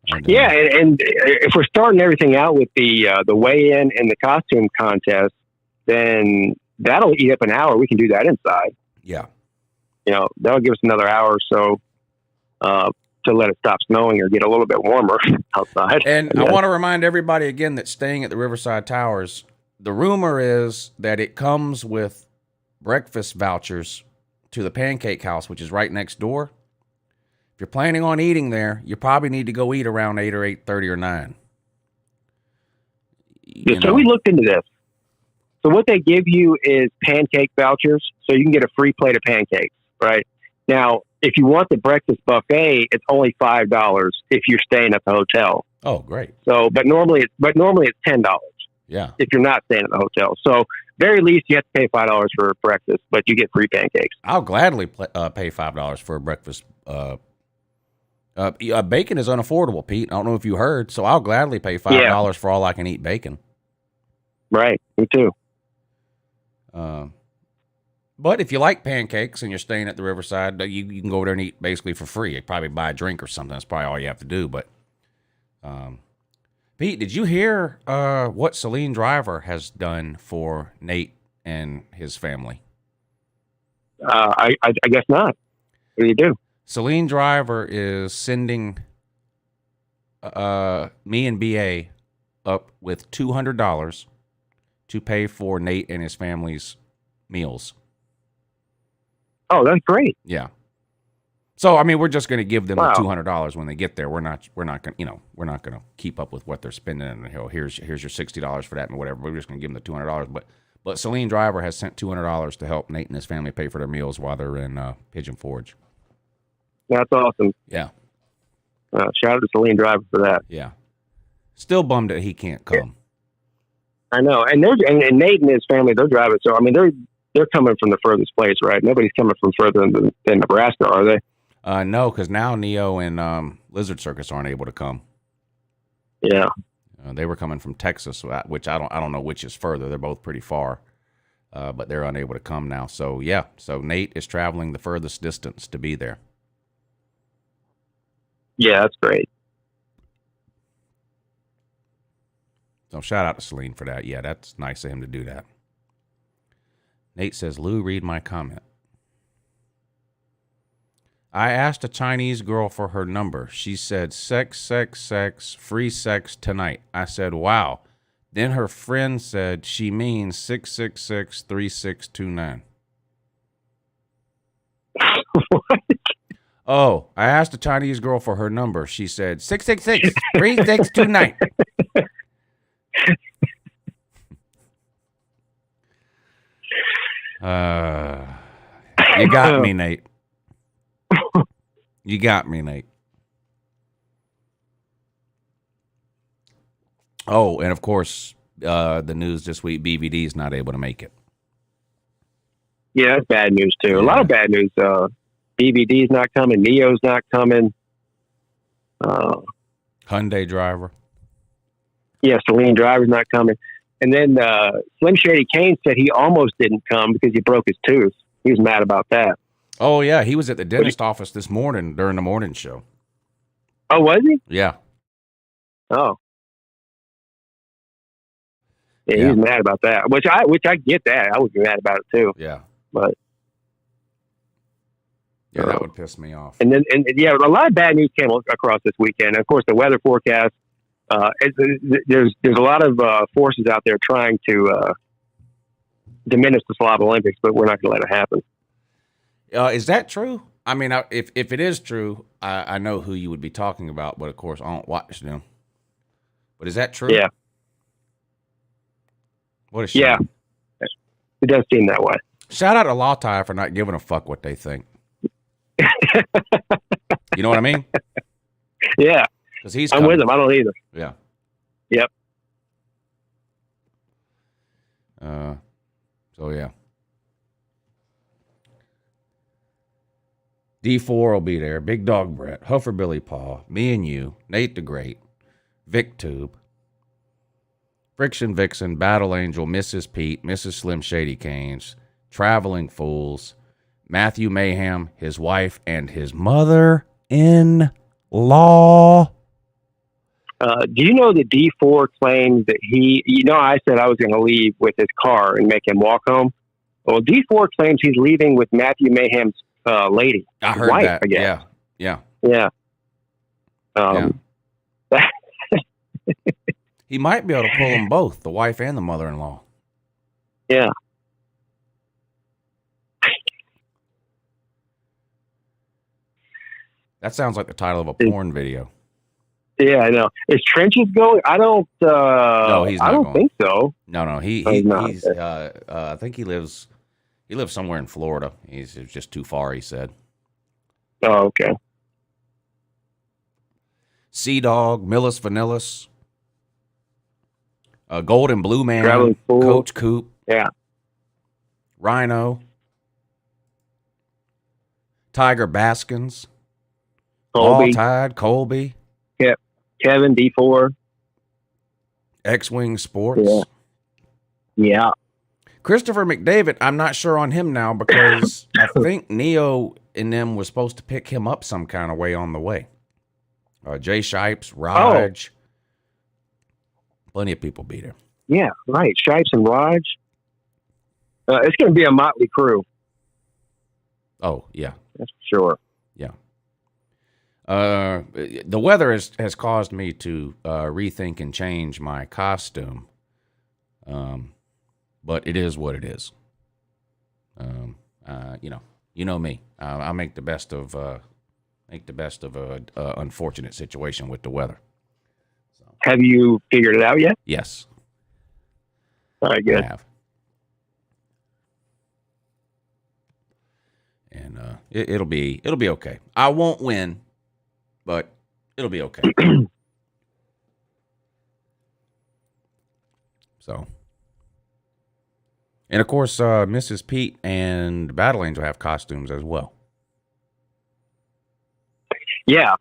Speaker 5: And
Speaker 6: if we're starting everything out with the weigh-in and the costume contest, then that'll eat up an hour. We can do that inside.
Speaker 5: Yeah.
Speaker 6: That'll give us another hour or so to let it stop snowing or get a little bit warmer outside.
Speaker 5: And I want to remind everybody again that's staying at the Riverside Towers, the rumor is that it comes with breakfast vouchers to the Pancake House, which is right next door. If you're planning on eating there, you probably need to go eat around 8 or 8:30 or 9.
Speaker 6: So we looked into this. So what they give you is pancake vouchers, so you can get a free plate of pancakes, right? Now, if you want the breakfast buffet, it's only $5 if you're staying at the hotel.
Speaker 5: Oh, great.
Speaker 6: So, but normally it's $10.
Speaker 5: Yeah.
Speaker 6: If you're not staying at the hotel, so very least you have to pay $5 for breakfast, but you get free pancakes.
Speaker 5: I'll gladly pay $5 for a breakfast. Bacon is unaffordable, Pete. I don't know if you heard, so I'll gladly pay $5 for all I can eat bacon.
Speaker 6: Right, me too.
Speaker 5: But if you like pancakes and you're staying at the Riverside, you can go over there and eat basically for free. You probably buy a drink or something. That's probably all you have to do. But Pete, did you hear what Celine Driver has done for Nate and his family?
Speaker 6: I guess not. What do you do?
Speaker 5: Celine Driver is sending me and BA up with $200 to pay for Nate and his family's meals.
Speaker 6: Oh, that's great.
Speaker 5: Yeah. So I mean, we're just going to give them the $200 when they get there. We're not going to keep up with what they're spending. And here's your $60 for that and whatever. We're just going to give them the $200. But Celine Driver has sent $200 to help Nate and his family pay for their meals while they're in Pigeon Forge.
Speaker 6: That's awesome.
Speaker 5: Yeah.
Speaker 6: Shout out to Celine Driver for that.
Speaker 5: Yeah. Still bummed that he can't come.
Speaker 6: I know, and Nate and his family, they're driving. So I mean, they're coming from the furthest place, right? Nobody's coming from further than Nebraska, are they?
Speaker 5: No, because now Neo and Lizard Circus aren't able to come.
Speaker 6: Yeah.
Speaker 5: They were coming from Texas, which I don't know which is further. They're both pretty far, but they're unable to come now. So yeah, so Nate is traveling the furthest distance to be there.
Speaker 6: Yeah, that's great.
Speaker 5: So shout out to Celine for that. Yeah, that's nice of him to do that. Nate says, Lou, read my comment. I asked a Chinese girl for her number. She said, sex, sex, sex, free sex tonight. I said, wow. Then her friend said she means 666-3629.
Speaker 6: What?
Speaker 5: Oh, I asked a Chinese girl for her number. She said 666-3629. You got me, Nate. You got me, Nate. Oh, and of course, the news this week, BVD is not able to make it.
Speaker 6: Yeah, that's bad news, too. A lot of bad news. BVD's not coming. Neo's not coming.
Speaker 5: Hyundai driver.
Speaker 6: Yeah, Celine Driver's not coming. And then Slim Shady Kane said he almost didn't come because he broke his tooth. He was mad about that.
Speaker 5: Oh, yeah. He was at the dentist office this morning during the morning show.
Speaker 6: Oh, was he?
Speaker 5: Yeah.
Speaker 6: Oh. Yeah, he was mad about that, which I get that. I would be mad about it too.
Speaker 5: Yeah.
Speaker 6: But
Speaker 5: yeah, that would piss me off.
Speaker 6: And a lot of bad news came across this weekend. And of course, the weather forecast. There's a lot of forces out there trying to diminish the Slob Olympics, but we're not going to let it happen.
Speaker 5: Is that true? I mean, if it is true, I know who you would be talking about, but of course I don't watch them. But is that true?
Speaker 6: Yeah.
Speaker 5: What a shame.
Speaker 6: Yeah. It does seem that way.
Speaker 5: Shout out to LouHere for not giving a fuck what they think. You know what I mean?
Speaker 6: Yeah.
Speaker 5: Because
Speaker 6: I'm with him. I don't either.
Speaker 5: Yeah.
Speaker 6: Yep.
Speaker 5: So yeah. D4 will be there. Big Dog Brett, Huffer Billy Paw, me and you, Nate the Great, Vic Tube, Friction Vixen, Battle Angel, Mrs. Pete, Mrs. Slim Shady Canes, Traveling Fools, Matthew Mayhem, his wife, and his mother-in-law.
Speaker 6: Do you know that D4 claims that I said I was going to leave with his car and make him walk home? Well, D4 claims he's leaving with Matthew Mayhem's lady.
Speaker 5: I heard
Speaker 6: wife,
Speaker 5: that.
Speaker 6: I guess.
Speaker 5: Yeah.
Speaker 6: Yeah.
Speaker 5: He might be able to pull them both, the wife and the mother-in-law.
Speaker 6: Yeah.
Speaker 5: That sounds like the title of a porn video.
Speaker 6: Yeah, I know. Is Trenches going? I don't.
Speaker 5: No, he's not.
Speaker 6: I don't
Speaker 5: going.
Speaker 6: think so.
Speaker 5: No. He's I think he lives somewhere in Florida. It's just too far, he said.
Speaker 6: Oh, okay.
Speaker 5: Sea Dog, Millis Vanillis, Golden Blue Man,
Speaker 6: Traveling Fool.
Speaker 5: Coach Coop,
Speaker 6: Yeah.
Speaker 5: Rhino, Tiger Baskins,
Speaker 6: Colby.
Speaker 5: All Tide, Colby,
Speaker 6: Kevin D4.
Speaker 5: X-Wing Sports.
Speaker 6: Yeah.
Speaker 5: Christopher McDavid, I'm not sure on him now because I think Neo and them was supposed to pick him up some kind of way on the way. Jay Shipes, Raj. Plenty of people be there.
Speaker 6: Yeah, right. Shipes and Raj. It's going to be a motley crew.
Speaker 5: Oh, yeah.
Speaker 6: That's for sure.
Speaker 5: Yeah. The weather has caused me to rethink and change my costume. But it is what it is. You know me. I make the best of a unfortunate situation with the weather. So.
Speaker 6: Have you figured it out yet?
Speaker 5: Yes.
Speaker 6: All right, good.
Speaker 5: I have. And it'll be okay. I won't win, but it'll be okay. So. And of course, Mrs. Pete and Battle Angel have costumes as well.
Speaker 6: Yeah.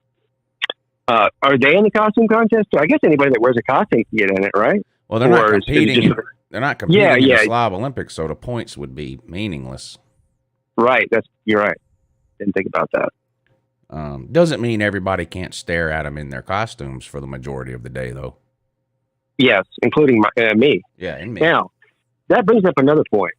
Speaker 6: Are they in the costume contest? I guess anybody that wears a costume can get in it, right?
Speaker 5: Well, they're not
Speaker 6: Or is it
Speaker 5: competing.
Speaker 6: just-
Speaker 5: They're not competing in
Speaker 6: yeah.
Speaker 5: the Slob Olympics, so the points would be meaningless.
Speaker 6: Right. You're right. Didn't think about that.
Speaker 5: Doesn't mean everybody can't stare at them in their costumes for the majority of the day, though.
Speaker 6: Yes, including me.
Speaker 5: Yeah, and me.
Speaker 6: Now, that brings up another point.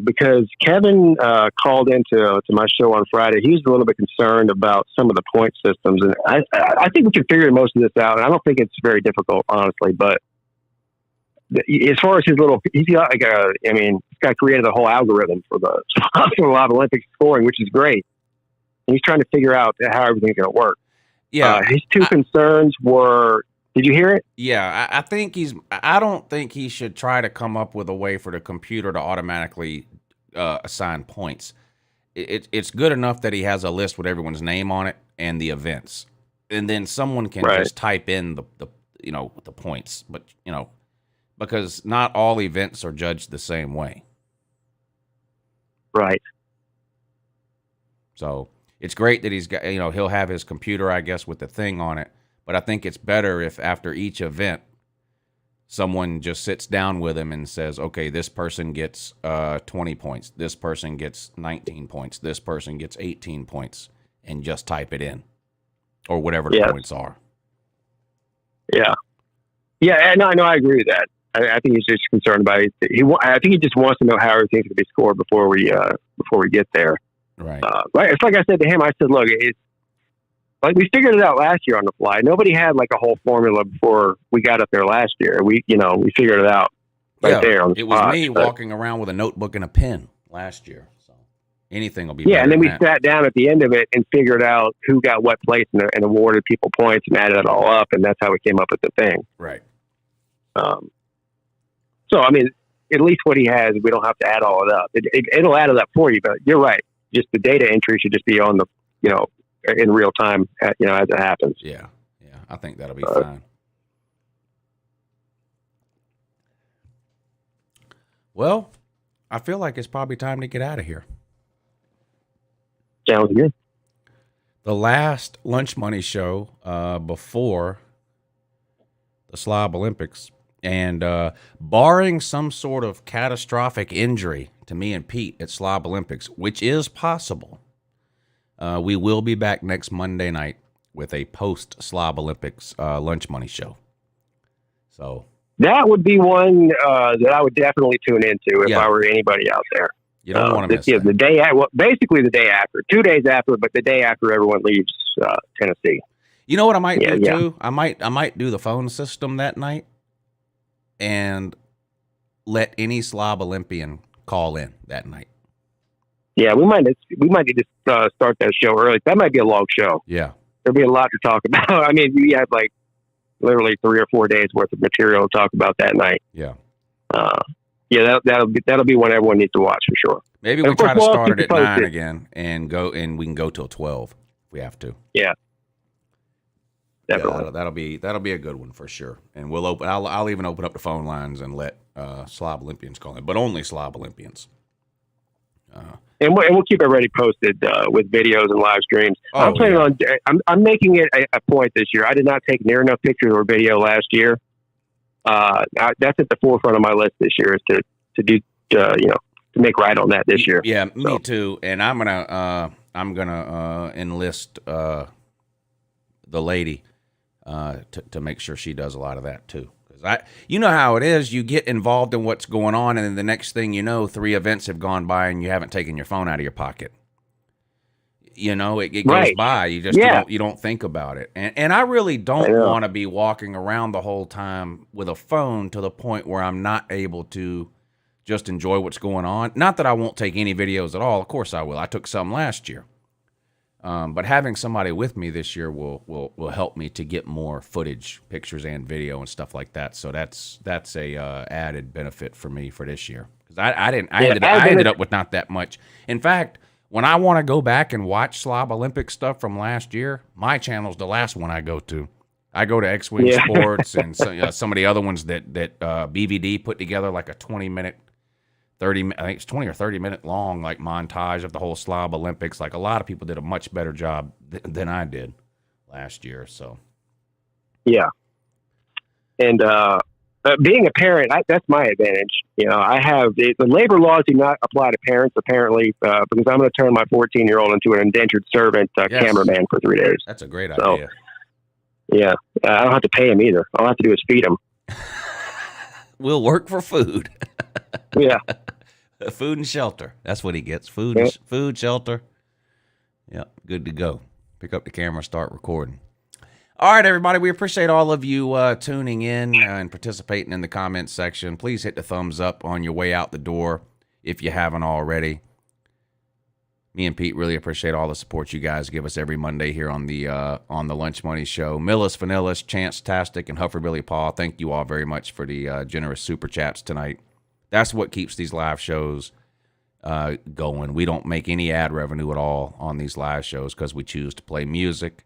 Speaker 6: Because Kevin called into my show on Friday. He was a little bit concerned about some of the point systems. And I think we can figure most of this out. And I don't think it's very difficult, honestly. But as far as he's got this guy created a whole algorithm for the Slob Olympics scoring, which is great. And he's trying to figure out how everything's going to work.
Speaker 5: Yeah.
Speaker 6: His two concerns were, did you hear it?
Speaker 5: Yeah, I don't think he should try to come up with a way for the computer to automatically assign points. It's good enough that he has a list with everyone's name on it and the events. And then someone can just type in the points, but because not all events are judged the same way.
Speaker 6: Right.
Speaker 5: So it's great that he's got, he'll have his computer, I guess, with the thing on it. But I think it's better if after each event, someone just sits down with him and says, okay, this person gets 20 points. This person gets 19 points. This person gets 18 points. And just type it in. Or whatever the points are.
Speaker 6: Yeah. Yeah, no, I agree with that. I think he's just concerned about it. I think he just wants to know how everything's going to be scored before we get there.
Speaker 5: Right.
Speaker 6: It's like I said to him. I said, look, it's like we figured it out last year on the fly. Nobody had like a whole formula before we got up there last year. We figured it out there on the
Speaker 5: spot. It was me
Speaker 6: but
Speaker 5: walking around with a notebook and a pen last year. So anything will be
Speaker 6: yeah.
Speaker 5: better
Speaker 6: And then
Speaker 5: than
Speaker 6: we
Speaker 5: that.
Speaker 6: sat down at the end of it and figured out who got what place and awarded people points and added it all up, and that's how we came up with the thing.
Speaker 5: Right.
Speaker 6: So I mean, at least what he has, we don't have to add all it up. It'll add it up for you, but you're right. Just the data entry should just be on the in real time, as it happens.
Speaker 5: Yeah. I think that'll be fine. Well, I feel like it's probably time to get out of here.
Speaker 6: Sounds good.
Speaker 5: The last Lunch Money show before the Slob Olympics, and barring some sort of catastrophic injury to me and Pete at Slob Olympics, which is possible, we will be back next Monday night with a post-Slob Olympics Lunch Money show. So
Speaker 6: that would be one that I would definitely tune into if I were anybody out there.
Speaker 5: You don't want to miss that.
Speaker 6: The day, basically the day after, 2 days after, but the day after everyone leaves Tennessee.
Speaker 5: You know what I might do too? I might do the phone system that night and let any Slob Olympian call in that night.
Speaker 6: Yeah, we might need to start that show early. That might be a long show.
Speaker 5: Yeah,
Speaker 6: there'll be a lot to talk about. I mean, we have like literally 3 or 4 days worth of material to talk about that night.
Speaker 5: Yeah.
Speaker 6: That'll be one everyone needs to watch for sure.
Speaker 5: Maybe we try to start it at 9 again and we can go till 12 if we have to.
Speaker 6: Yeah. Definitely.
Speaker 5: Yeah, that'll be a good one for sure. And I'll even open up the phone lines and let Slob Olympians call in, but only Slob Olympians.
Speaker 6: And we'll keep everybody posted with videos and live streams. I'm planning on. I'm making it a point this year. I did not take near enough pictures or video last year. That's at the forefront of my list this year is to do to make right on that this year.
Speaker 5: Yeah, me too. And I'm gonna enlist the lady to make sure she does a lot of that too. You know how it is. You get involved in what's going on, and then the next thing you know, 3 events have gone by, and you haven't taken your phone out of your pocket. It goes by. You just you don't think about it, and I really don't want to be walking around the whole time with a phone to the point where I'm not able to just enjoy what's going on. Not that I won't take any videos at all. Of course I will. I took some last year. But having somebody with me this year will help me to get more footage, pictures, and video and stuff like that. So that's a added benefit for me for this year because I ended up with not that much. In fact, when I want to go back and watch Slob Olympic stuff from last year, my channel's the last one I go to. I go to X-Wing Sports and some of the other ones that BVD put together, like a 20-minute. I think it's 20 or 30 minute long, like montage of the whole Slob Olympics. Like a lot of people did a much better job than I did last year. So,
Speaker 6: yeah. And being a parent, that's my advantage. I have the labor laws do not apply to parents apparently because I'm going to turn my 14-year-old into an indentured servant cameraman for 3 days.
Speaker 5: That's a great idea.
Speaker 6: Yeah, I don't have to pay him either. All I have to do is feed him.
Speaker 5: We'll work for food.
Speaker 6: Yeah.
Speaker 5: Food and shelter. That's what he gets. Food, shelter. Yep, good to go. Pick up the camera, start recording. All right, everybody. We appreciate all of you tuning in and participating in the comments section. Please hit the thumbs up on your way out the door if you haven't already. Me and Pete really appreciate all the support you guys give us every Monday here on the Lunch Money Show. Millis, Vanillis, Chance-tastic, and Huffer Billy Paul, thank you all very much for the generous super chats tonight. That's what keeps these live shows going. We don't make any ad revenue at all on these live shows because we choose to play music.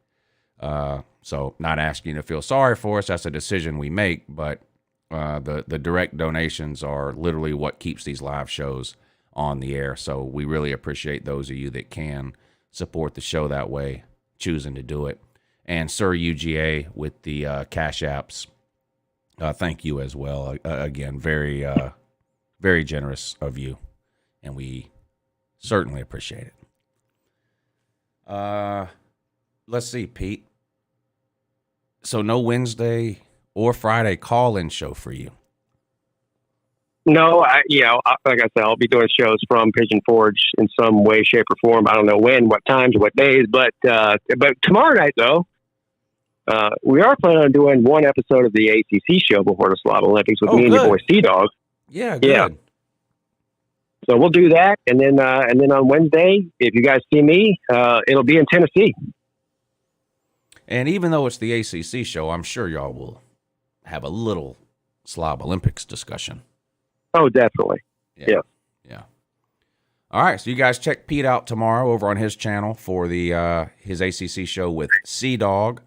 Speaker 5: So not asking you to feel sorry for us. That's a decision we make, but the direct donations are literally what keeps these live shows on the air. So we really appreciate those of you that can support the show that way, choosing to do it. And Sir UGA with the Cash Apps, thank you as well. Again, very, very generous of you, and we certainly appreciate it. Let's see, Pete. So no Wednesday or Friday call-in show for you.
Speaker 6: No, like I said, I'll be doing shows from Pigeon Forge in some way, shape, or form. I don't know when, what times, what days, but tomorrow night though, we are planning on doing one episode of the ACC show before the Slob Olympics with me and your boy Sea Dog.
Speaker 5: Yeah, good.
Speaker 6: Yeah. So we'll do that, and then on Wednesday, if you guys see me, it'll be in Tennessee.
Speaker 5: And even though it's the ACC show, I'm sure y'all will have a little Slob Olympics discussion.
Speaker 6: Oh, definitely. Yeah.
Speaker 5: All right, so you guys check Pete out tomorrow over on his channel for the his ACC show with Sea Dog.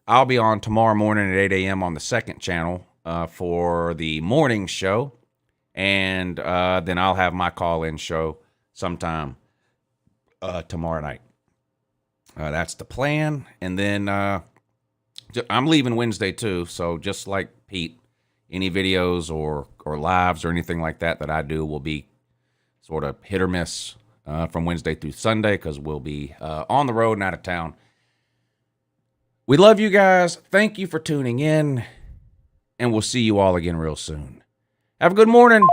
Speaker 5: I'll be on tomorrow morning at 8 a.m. on the second channel for the morning show, and then I'll have my call-in show sometime tomorrow night. That's the plan, and then I'm leaving Wednesday too, so just like Pete, any videos or lives or anything like that I do will be sort of hit or miss from Wednesday through Sunday because we'll be on the road and out of town. We love you guys. Thank you for tuning in, and we'll see you all again real soon. Have a good morning.